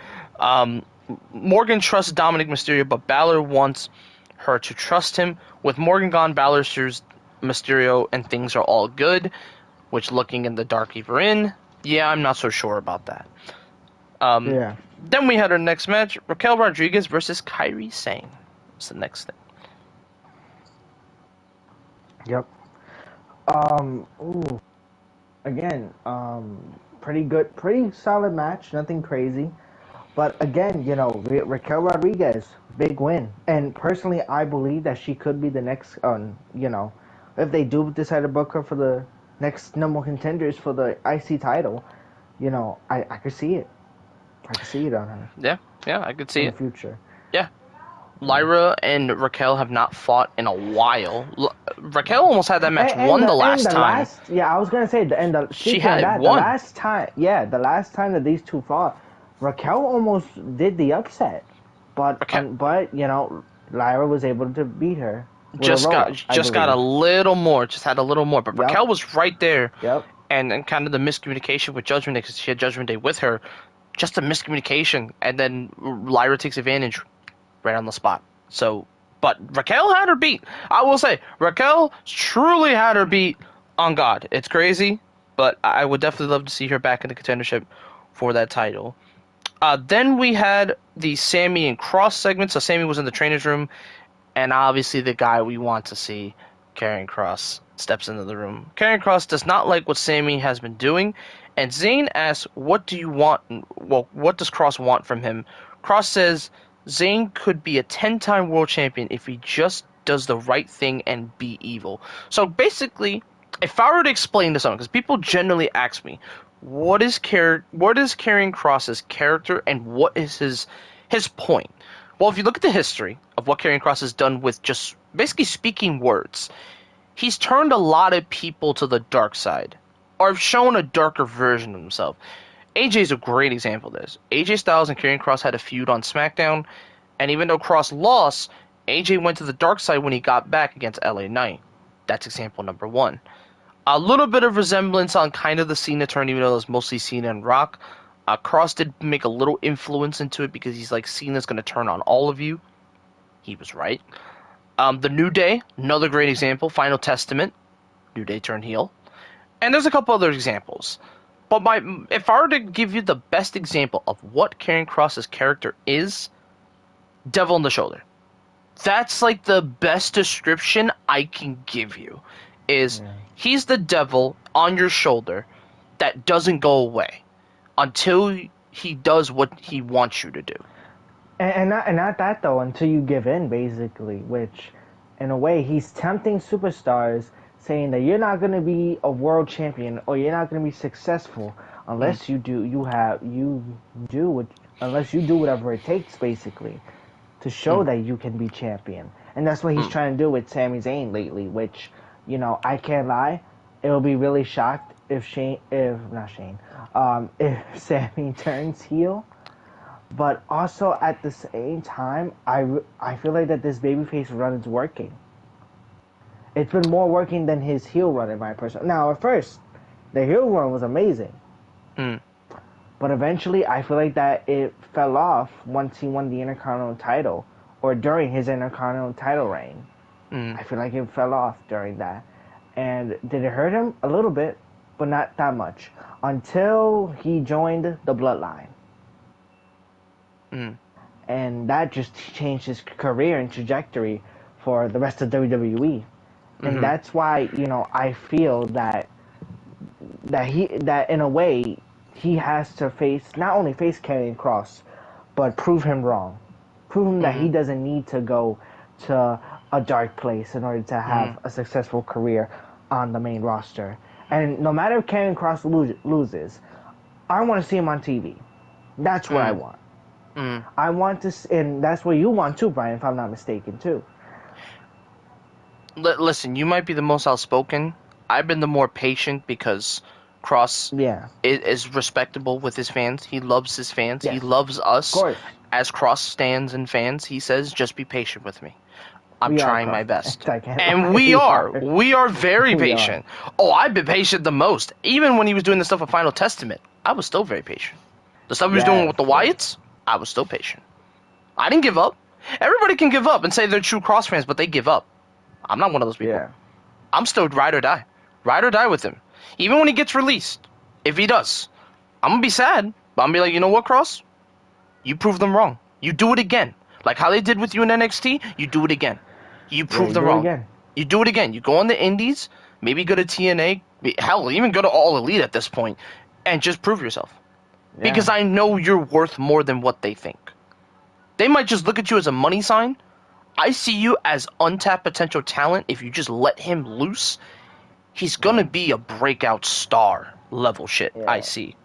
Morgan trusts Dominic Mysterio, but Balor wants her to trust him. With Morgan gone, Balor assures Mysterio and things are all good, which looking in the dark we're in, yeah, I'm not so sure about that. Yeah. Then we had our next match, Raquel Rodriguez versus Kairi Sane. What's the next thing? Yep. Ooh. Again, pretty good, pretty solid match. Nothing crazy. But again, Raquel Rodriguez, big win. And personally, I believe that she could be the next, if they do decide to book her for the next number one contenders for the IC title, I could see it. I could see it on her Yeah, I could see in the it. future. Yeah. Lyra and Raquel have not fought in a while. Raquel almost had that match won the last time. I was gonna say She speaking of had that, won. the last time that these two fought, Raquel almost did the upset, but Raquel Lyra was able to beat her with a just roll got up. just got a little more, just had a little more. But Yep. Raquel was right there, Yep. and kind of the miscommunication with Judgment Day because she had Judgment Day with her, just a miscommunication, and then Lyra takes advantage right on the spot. So, but Raquel had her beat. I will say Raquel truly had her beat on God. It's crazy, but I would definitely love to see her back in the contendership for that title. Then we had the Sammy and Cross segment. So Sammy was in the trainer's room, and obviously the guy we want to see, Karrion Kross, steps into the room. Karrion Kross does not like what Sammy has been doing, and Zayn asks, "What do you want?" Well, what does Kross want from him? Kross says Zayn could be a 10-time world champion if he just does the right thing and be evil. So basically, if I were to explain to someone, because people generally ask me, what is Karrion Kross's character and what is his point? Well, if you look at the history of what Karrion Kross has done with just basically speaking words, he's turned a lot of people to the dark side, or shown a darker version of himself. AJ is a great example of this. AJ Styles and Karrion Kross had a feud on SmackDown, and even though Kross lost, AJ went to the dark side when he got back against LA Knight. That's example number one. A little bit of resemblance on kind of the Cena turn, even though it was mostly Cena and Rock. Kross did make a little influence into it because he's like, Cena's going to turn on all of you. He was right. The New Day, another great example. Final Testament, New Day turned heel. And there's a couple other examples. But if I were to give you the best example of what Karrion Kross's character is, devil in the shoulder. That's like the best description I can give you. Is he's the devil on your shoulder that doesn't go away until he does what he wants you to do. And not that though until you give in basically, which in a way he's tempting superstars, saying that you're not going to be a world champion or you're not going to be successful unless you do whatever it takes basically to show that you can be champion. And that's what he's trying to do with Sami Zayn lately, which I can't lie. It will be really shocked if not Shane, if Sammy turns heel. But also at the same time, I feel like that this babyface run is working. It's been more working than his heel run in my personal. Now, at first, the heel run was amazing, Mm, but eventually, I feel like that it fell off once he won the Intercontinental title or during his Intercontinental title reign. mm, I feel like it fell off during that. And did it hurt him? A little bit, but not that much. Until he joined the Bloodline. mm, And that just changed his career and trajectory for the rest of WWE. And mm-hmm, that's why, I feel that in a way he has to not only face Karrion Kross, but prove him wrong. Prove him that mm-hmm, he doesn't need to go to a dark place in order to mm-hmm, have a successful career on the main roster. And no matter if Karrion Kross loses, I want to see him on TV. That's what I mm, want. mm. I want to, and that's what you want too, Brian, if I'm not mistaken, too. Listen, you might be the most outspoken. I've been the more patient because Cross Yeah. is respectable with his fans. He loves his fans. He Yes. loves Of us course. as Cross stands and fans. He says, just be patient with me. I'm We are trying my cross fans. best. I can't And lie. we We are. are. We are very We are. patient. Oh, I've been patient the most. Even when he was doing the stuff with Final Testament, I was still very patient. The stuff he was doing Yes. with the Yes. Wyatts, I was still patient. I didn't give up. Everybody can give up and say they're true Cross fans, but they give up. I'm not one of those people. Yeah. I'm still ride or die. Ride or die with him. Even when he gets released. If he does. I'm going to be sad. But I'm going to be like, you know what, Cross? You prove them wrong. You do it again. Like how they did with you in NXT, you do it again. You Yeah. prove You them do it wrong. again. You do it again. You go on the indies, maybe go to TNA, hell, even go to All Elite at this point, and just prove yourself. Because Yeah. I know you're worth more than what they think. They might just look at you as a money sign. I see you as untapped potential talent. If you just let him loose, he's gonna Yeah. be a breakout star level shit, I Yeah. see.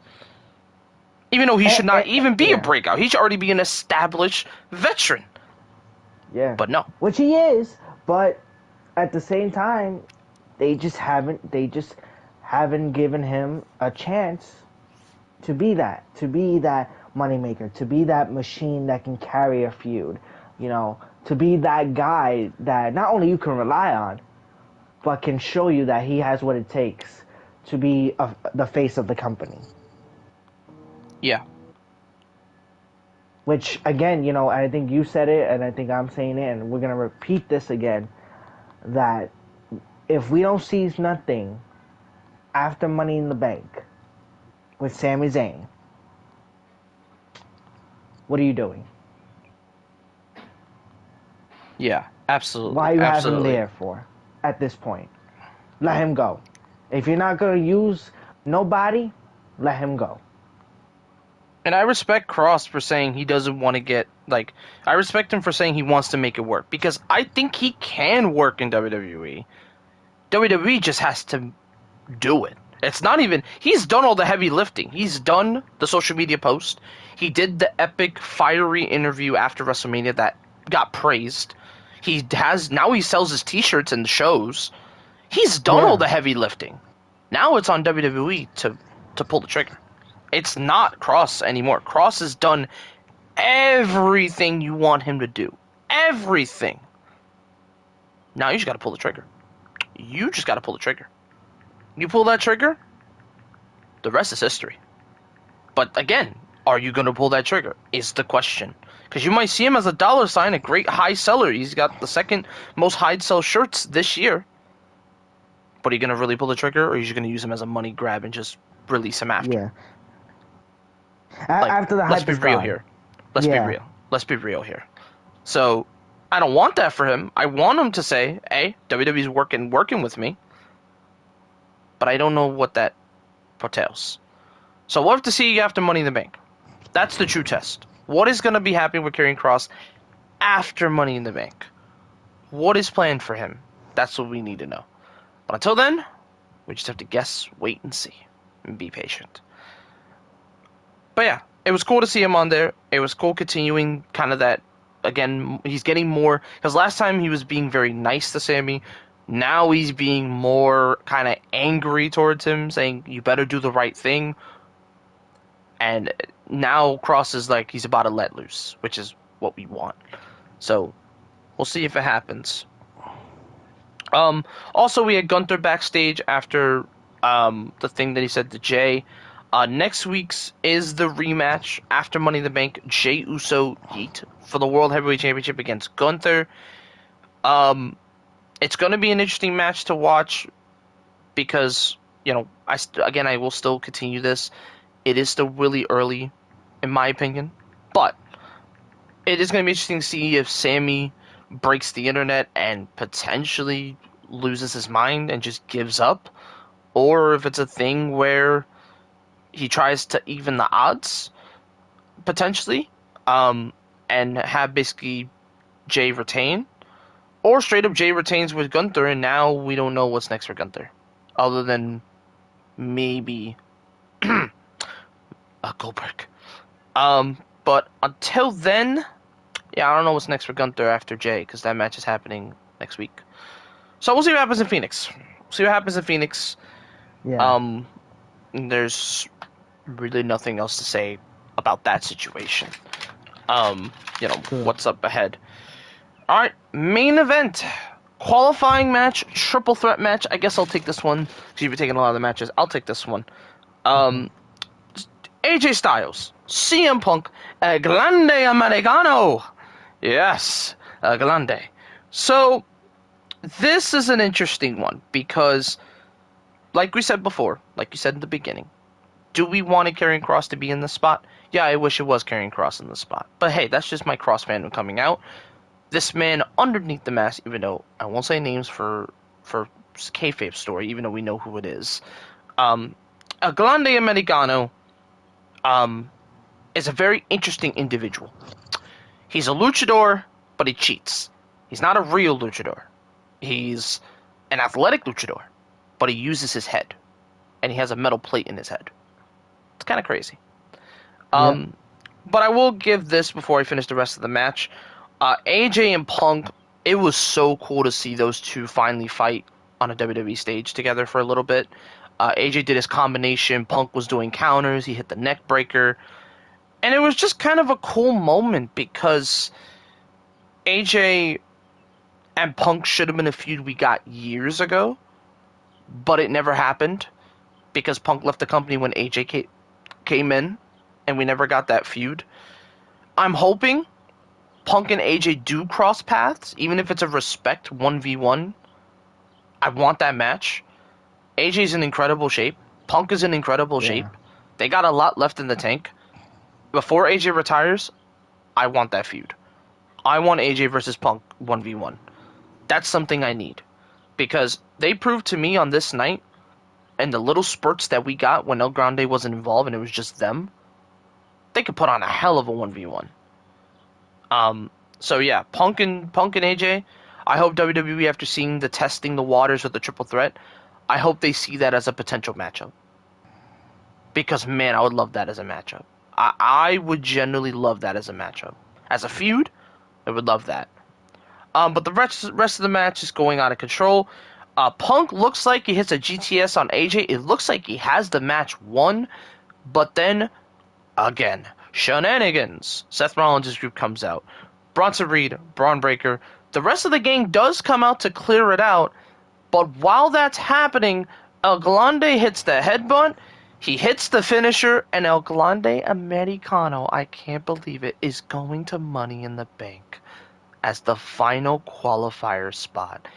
Even though he should not even be a Yeah. breakout. He should already be an established veteran. Yeah. But no. Which he is, but at the same time, they just haven't given him a chance to be that moneymaker, to be that machine that can carry a feud, to be that guy that not only you can rely on, but can show you that he has what it takes to be the face of the company. Yeah. Which again, I think you said it, and I think I'm saying it, and we're gonna repeat this again. That if we don't seize nothing after Money in the Bank with Sami Zayn, what are you doing? Yeah. Absolutely. Why you have him Absolutely. there for at this point? Let him go. If you're not gonna use nobody, let him go. And I respect Cross for saying he doesn't want to get like I respect him for saying he wants to make it work because I think he can work in WWE. WWE just has to do it. It's not even he's done all the heavy lifting. He's done the social media post. He did the epic fiery interview after WrestleMania that got praised. He has now he sells his t-shirts and the shows. He's done all Yeah, the heavy lifting. Now it's on WWE to pull the trigger. It's not Cross anymore. Cross has done everything you want him to do. Everything. Now you just got to pull the trigger. You just got to pull the trigger. You pull that trigger, the rest is history. But again, are you going to pull that trigger? Is the question. Because you might see him as a dollar sign, a great high seller. He's got the second most high sell shirts this year. But are you going to really pull the trigger, or are you just going to use him as a money grab and just release him after? yeah. Like, After the let's hype be is real gone. here. Let's be Yeah, real. Let's be real here. So, I don't want that for him. I want him to say, "Hey, WWE's working with me," but I don't know what that portails. So we'll have to see after Money in the Bank. That's the true test. What is going to be happening with Karrion Kross after Money in the Bank? What is planned for him? That's what we need to know. But until then, we just have to guess, wait, and see, and be patient. But yeah, it was cool to see him on there. It was cool continuing kind of that. Again, he's getting more because last time he was being very nice to Sammy. Now he's being more kind of angry towards him, saying, you better do the right thing. And now Cross is like, he's about to let loose, which is what we want. So, we'll see if it happens. Also, we had Gunther backstage after the thing that he said to Jay. Next week's is the rematch after Money in the Bank. Jey Uso Yeet for the World Heavyweight Championship against Gunther. It's going to be an interesting match to watch because, you know, I will still continue this. It is still really early, in my opinion, but it is going to be interesting to see if Sammy breaks the internet and potentially loses his mind and just gives up, or if it's a thing where he tries to even the odds, potentially, and have basically Jay retain, or straight up Jay retains with Gunther, and now we don't know what's next for Gunther, other than maybe a Goldberg. But until then, yeah, I don't know what's next for Gunther after Jay, because that match is happening next week. So we'll see what happens in Phoenix. Yeah. There's really nothing else to say about that situation. True. What's up ahead. All right, main event. Qualifying match, triple threat match. I guess I'll take this one. Because you've been taking a lot of the matches. I'll take this one. AJ Styles, CM Punk, El Grande Americano. Yes, El Grande. So, this is an interesting one because, like we said before, like you said in the beginning, do we want Karrion Kross to be in the spot? Yeah, I wish it was Karrion Kross in the spot. But hey, that's just my Kross fandom coming out. This man underneath the mask, even though I won't say names for kayfabe story, even though we know who it is. El Grande Americano is a very interesting individual. He's a luchador, but he cheats. He's not a real luchador. He's an athletic luchador, but he uses his head, and he has a metal plate in his head. It's kind of crazy. Yep. But I will give this before I finish the rest of the match. AJ and Punk, it was so cool to see those two finally fight on a WWE stage together for a little bit. AJ did his combination. Punk was doing counters. He hit the neck breaker. And it was just kind of a cool moment because AJ and Punk should have been a feud we got years ago, but it never happened because Punk left the company when AJ came in, and we never got that feud. I'm hoping Punk and AJ do cross paths, even if it's a respect 1v1. I want that match. AJ's in incredible shape. Punk is in incredible shape. Yeah. They got a lot left in the tank. Before AJ retires, I want that feud. I want AJ versus Punk 1v1. That's something I need. Because they proved to me on this night, and the little spurts that we got when El Grande wasn't involved and it was just them, they could put on a hell of a 1v1. So yeah, Punk and AJ, I hope WWE, after seeing the testing the waters with the triple threat, I hope they see that as a potential matchup. Because man, I would love that as a matchup. I would genuinely love that as a matchup. As a feud, I would love that. But the rest of the match is going out of control. Punk looks like he hits a GTS on AJ. It looks like he has the match won. But then, again, shenanigans. Seth Rollins' group comes out. Bronson Reed, Braun Breaker. The rest of the gang does come out to clear it out. But while that's happening, El Grande hits the headbutt. He hits the finisher, and El Grande Americano, I can't believe it, is going to Money in the Bank as the final qualifier spot.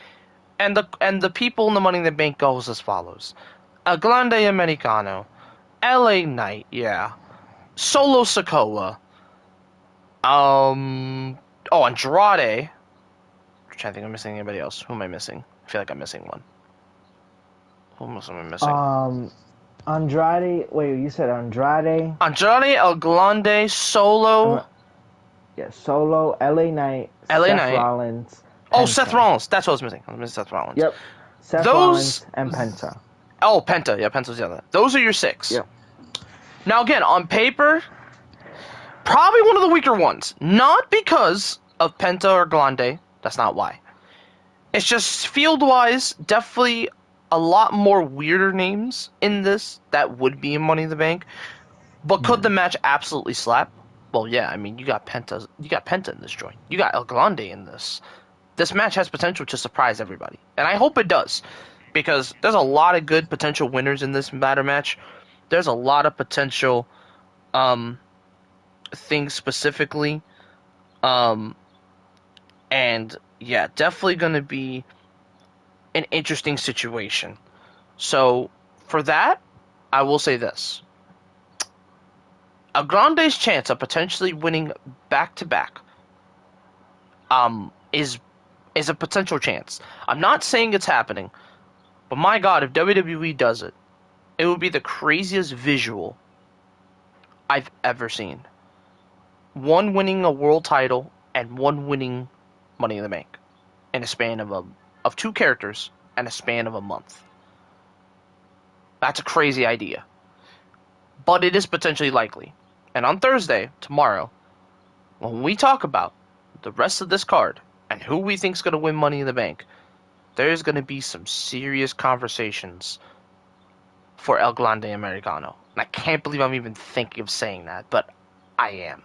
And the people in the Money in the Bank goes as follows. El Grande Americano, LA Knight, yeah. Solo Sikoa. Andrade. I'm trying to think if I'm missing anybody else. Who am I missing? I feel like I'm missing one. Who else am I missing? Andrade. Wait, you said Andrade? Andrade, El Grande, Solo. Yeah, Solo, LA Knight, LA Seth Knight. Rollins. Oh, Penta. Seth Rollins. That's what I was missing. I was missing Seth Rollins. Yep. Seth Rollins and Penta. Oh, Penta. Yeah, Penta's the other. Those are your 6. Yep. Now, again, on paper, probably one of the weaker ones. Not because of Penta or Grande. That's not why. It's just field-wise, definitely a lot more weirder names in this that would be in Money in the Bank. But could Yeah. the match absolutely slap? Well, yeah. I mean, you got Penta in this joint. You got El Grande in this. This match has potential to surprise everybody, and I hope it does, because there's a lot of good potential winners in this ladder match. There's a lot of potential um things specifically, um, and yeah, definitely going to be an interesting situation. So for that, I will say this: a Grande's chance of potentially winning back to back is a potential chance. I'm not saying it's happening, but my God, if WWE does it, it would be the craziest visual I've ever seen. One winning a world title and one winning Money in the Bank in a span of two characters and a span of a month. That's a crazy idea, but it is potentially likely. And on Thursday, tomorrow, when we talk about the rest of this card and who we think's going to win Money in the Bank, there's going to be some serious conversations for El Grande Americano. And I can't believe I'm even thinking of saying that, but I am.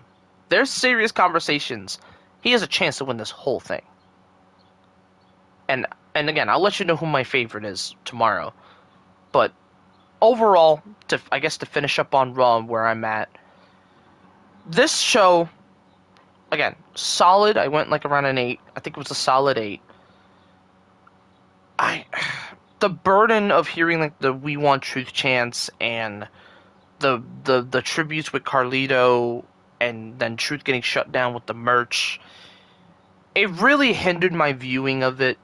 There's serious conversations. He has a chance to win this whole thing. And again, I'll let you know who my favorite is tomorrow. But overall, I guess to finish up on Raw where I'm at, this show, again, solid. I went like around an 8. I think it was a solid 8. I the burden of hearing like the "We Want Truth" chants and the tributes with Carlito and then Truth getting shut down with the merch, it really hindered my viewing of it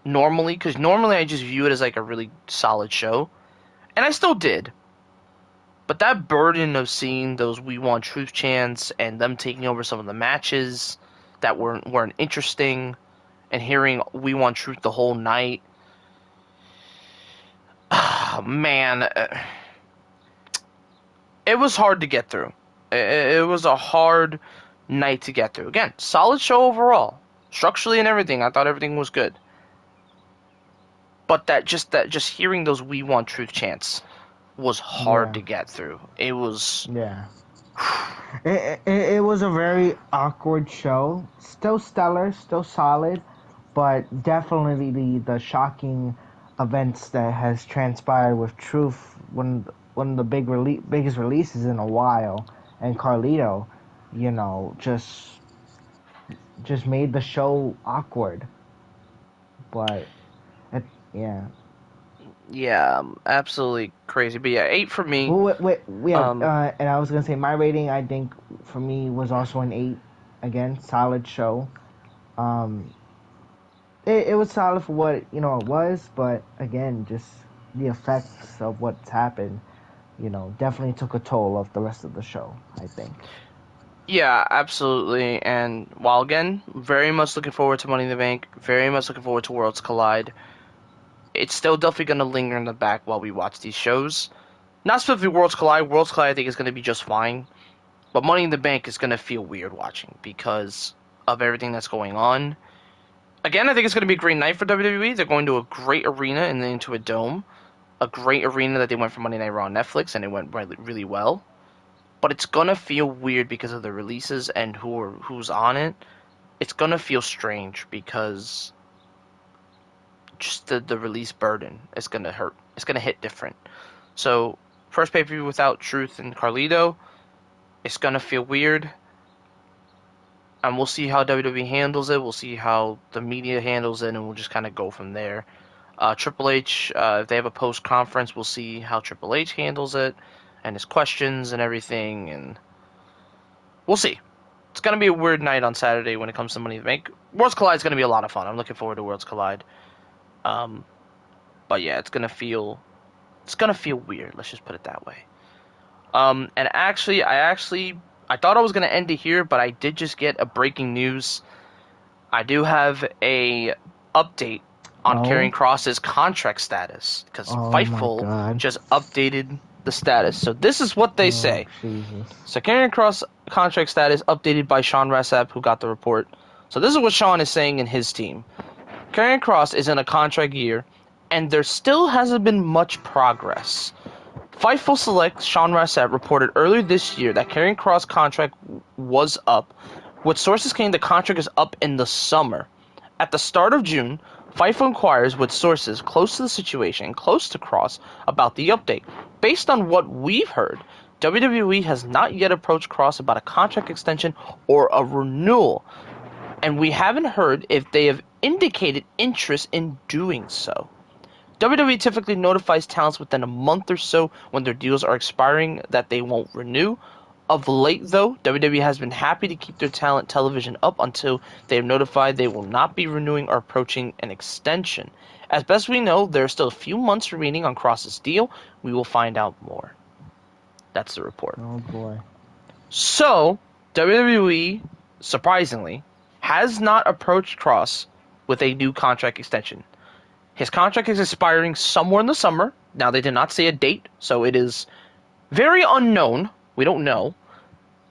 normally, because normally I just view it as like a really solid show, and I still did. But that burden of seeing those "We Want Truth" chants and them taking over some of the matches that weren't interesting, and hearing "We Want Truth" the whole night, man, it was hard to get through. It was a hard night to get through. Again, solid show overall, structurally and everything. I thought everything was good, but that just hearing those "We Want Truth" chants was hard Yeah. to get through. It was. Yeah. It was a very awkward show. Still stellar, still solid, but definitely the shocking events that has transpired with Truth, one of the biggest releases in a while, and Carlito, just made the show awkward. But it, yeah. Yeah, absolutely crazy. But yeah, 8 for me. Well, yeah, Um, and I was gonna say my rating. I think for me was also an 8. Again, solid show. Um, it was solid for what it was, but again, just the effects of what's happened, definitely took a toll of the rest of the show, I think. yeah, absolutely. And while again, very much looking forward to Money in the Bank, very much looking forward to Worlds Collide. It's still definitely going to linger in the back while we watch these shows. Not specifically Worlds Collide. Worlds Collide I think is going to be just fine. But Money in the Bank is going to feel weird watching because of everything that's going on. Again, I think it's going to be a great night for WWE. They're going to a great arena and then into a dome. A great arena that they went for Monday Night Raw on Netflix, and it went really, really well. But it's going to feel weird because of the releases and who's on it. It's going to feel strange because just the release burden is going to hurt. It's going to hit different. So, first pay-per-view without Truth and Carlito, it's going to feel weird. And we'll see how WWE handles it. We'll see how the media handles it, and we'll just kind of go from there. Triple H, if they have a post conference, we'll see how Triple H handles it and his questions and everything, and we'll see. It's gonna be a weird night on Saturday when it comes to Money in the Bank. Worlds Collide is gonna be a lot of fun. I'm looking forward to Worlds Collide. Um, but yeah, it's gonna feel weird. Let's just put it that way. And I thought I was gonna end it here, but I did just get a breaking news. I do have a update on Karrion Oh, Kross's contract status because oh my Fightful God. just updated the status. So this is what they Oh, say. Jesus. So Karrion Kross contract status updated by Sean Rassap, who got the report. So this is what Sean is saying in his team. Karrion Kross is in a contract year, and there still hasn't been much progress. Fightful Select Sean Rossett reported earlier this year that Karrion Kross' contract was up, with sources claiming the contract is up in the summer. At the start of June, Fightful inquires with sources close to the situation and close to Kross about the update. Based on what we've heard, WWE has not yet approached Kross about a contract extension or a renewal, and we haven't heard if they have indicated interest in doing so. WWE typically notifies talents within a month or so when their deals are expiring that they won't renew. Of late, though, WWE has been happy to keep their talent television up until they have notified they will not be renewing or approaching an extension. As best we know, there are still a few months remaining on Kross's deal. We will find out more. That's the report. Oh boy. So, WWE, surprisingly, has not approached Kross with a new contract extension. His contract is expiring somewhere in the summer. Now, they did not say a date, so it is very unknown. We don't know.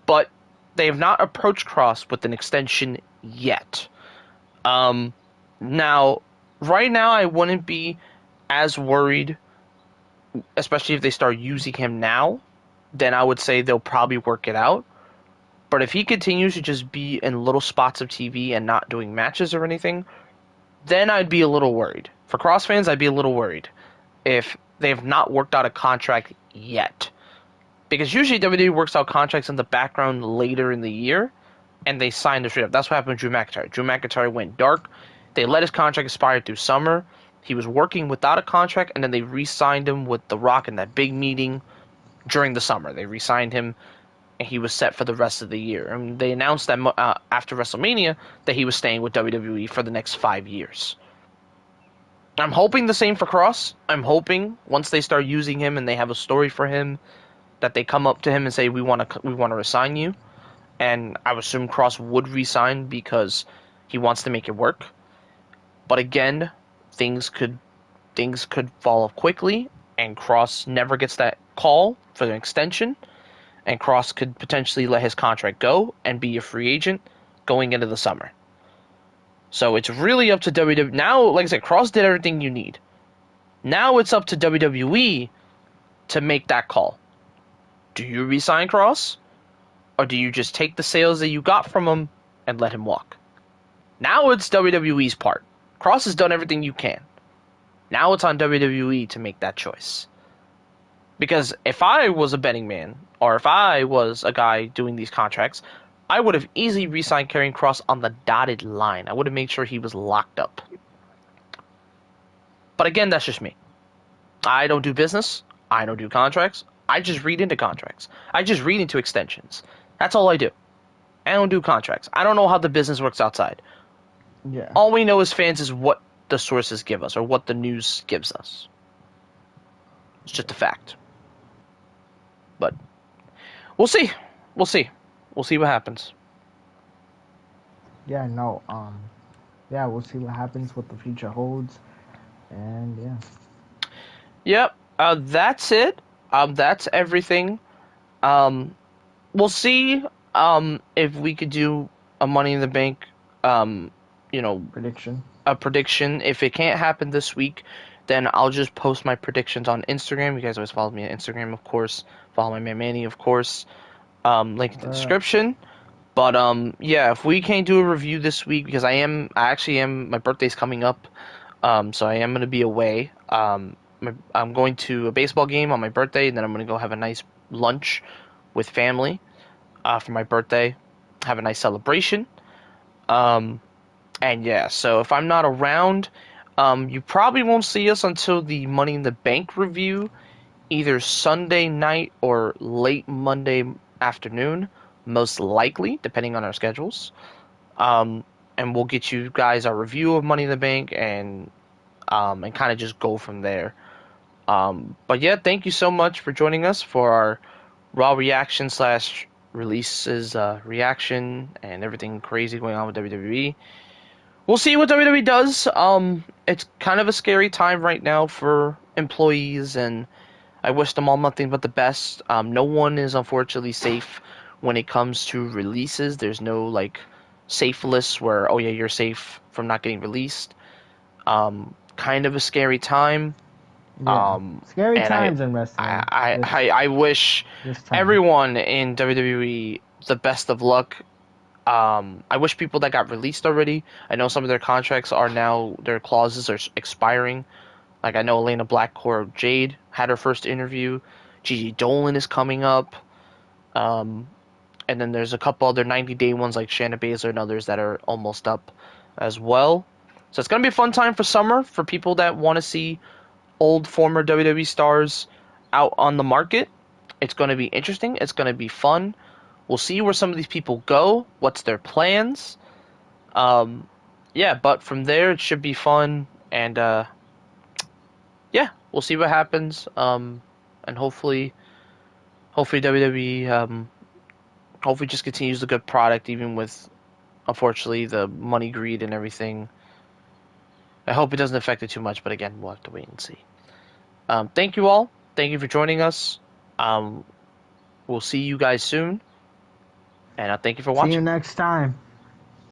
But they have not approached Kross with an extension yet. Now, right now, I wouldn't be as worried, especially if they start using him now. Then I would say they'll probably work it out. But if he continues to just be in little spots of TV and not doing matches or anything, then I'd be a little worried. For Kross fans, I'd be a little worried if they have not worked out a contract yet. Because usually WWE works out contracts in the background later in the year, and they sign the straight up. That's what happened with Drew McIntyre. Drew McIntyre went dark. They let his contract expire through summer. He was working without a contract, and then they re-signed him with The Rock in that big meeting during the summer. They re-signed him, and he was set for the rest of the year. And they announced that after WrestleMania that he was staying with WWE for the next 5 years. I'm hoping the same for Kross. I'm hoping once they start using him and they have a story for him, that they come up to him and say, we want to resign you. And I would assume Kross would resign because he wants to make it work. But again, things could fall off quickly, and Kross never gets that call for an extension, and Kross could potentially let his contract go and be a free agent going into the summer. So it's really up to WWE. Now, like I said, Kross did everything you need. Now it's up to WWE to make that call. Do you re-sign Kross? Or do you just take the sales that you got from him and let him walk? Now it's WWE's part. Kross has done everything you can. Now it's on WWE to make that choice. Because if I was a betting man, or if I was a guy doing these contracts, I would have easily re-signed Karrion Kross on the dotted line. I would have made sure he was locked up. But again, that's just me. I don't do business. I don't do contracts. I just read into contracts. I just read into extensions. That's all I do. I don't do contracts. I don't know how the business works outside. Yeah. All we know as fans is what the sources give us or what the news gives us. It's just a fact. But we'll see. We'll see. We'll see what happens. Yeah, no. Yeah, we'll see what happens, what the future holds, and yeah. Yep. That's it. That's everything. We'll see. If we could do a Money in the Bank. Prediction. A prediction. If it can't happen this week, then I'll just post my predictions on Instagram. You guys always follow me on Instagram, of course. Follow my man Manny, of course. Link in the description. But yeah, if we can't do a review this week, because my birthday's coming up, so I am gonna be away. I'm going to a baseball game on my birthday, and then I'm gonna go have a nice lunch with family for my birthday, have a nice celebration. And yeah, so if I'm not around, you probably won't see us until the Money in the Bank review, either Sunday night or late Monday afternoon, most likely, depending on our schedules. And we'll get you guys a review of Money in the Bank and kind of just go from there. But yeah, thank you so much for joining us for our Raw reaction / releases reaction and everything crazy going on with WWE. We'll see what WWE does. It's kind of a scary time right now for employees, and I wish them all nothing but the best. No one is unfortunately safe when it comes to releases. There's no safe lists where, oh yeah, you're safe from not getting released. Kind of a scary time. Yeah, scary And times in wrestling I wish this time. everyone in WWE the best of luck. I wish people that got released already. I know some of their contracts are now their clauses are expiring. Like I know Elena Black or Jade had her first interview. Gigi Dolan is coming up. Um, and then there's a couple other 90-day ones like Shayna Baszler and others that are almost up as well. So it's gonna be a fun time for summer for people that want to see old former WWE stars out on the market. It's gonna be interesting. It's gonna be fun. We'll see where some of these people go. What's their plans? Um, yeah, but from there it should be fun, and yeah, we'll see what happens. And hopefully WWE hopefully just continues the good product even with unfortunately the money greed and everything. I hope it doesn't affect it too much, but again, we'll have to wait and see. Thank you all. Thank you for joining us. Um, we'll see you guys soon, and thank you for See you watching. next time.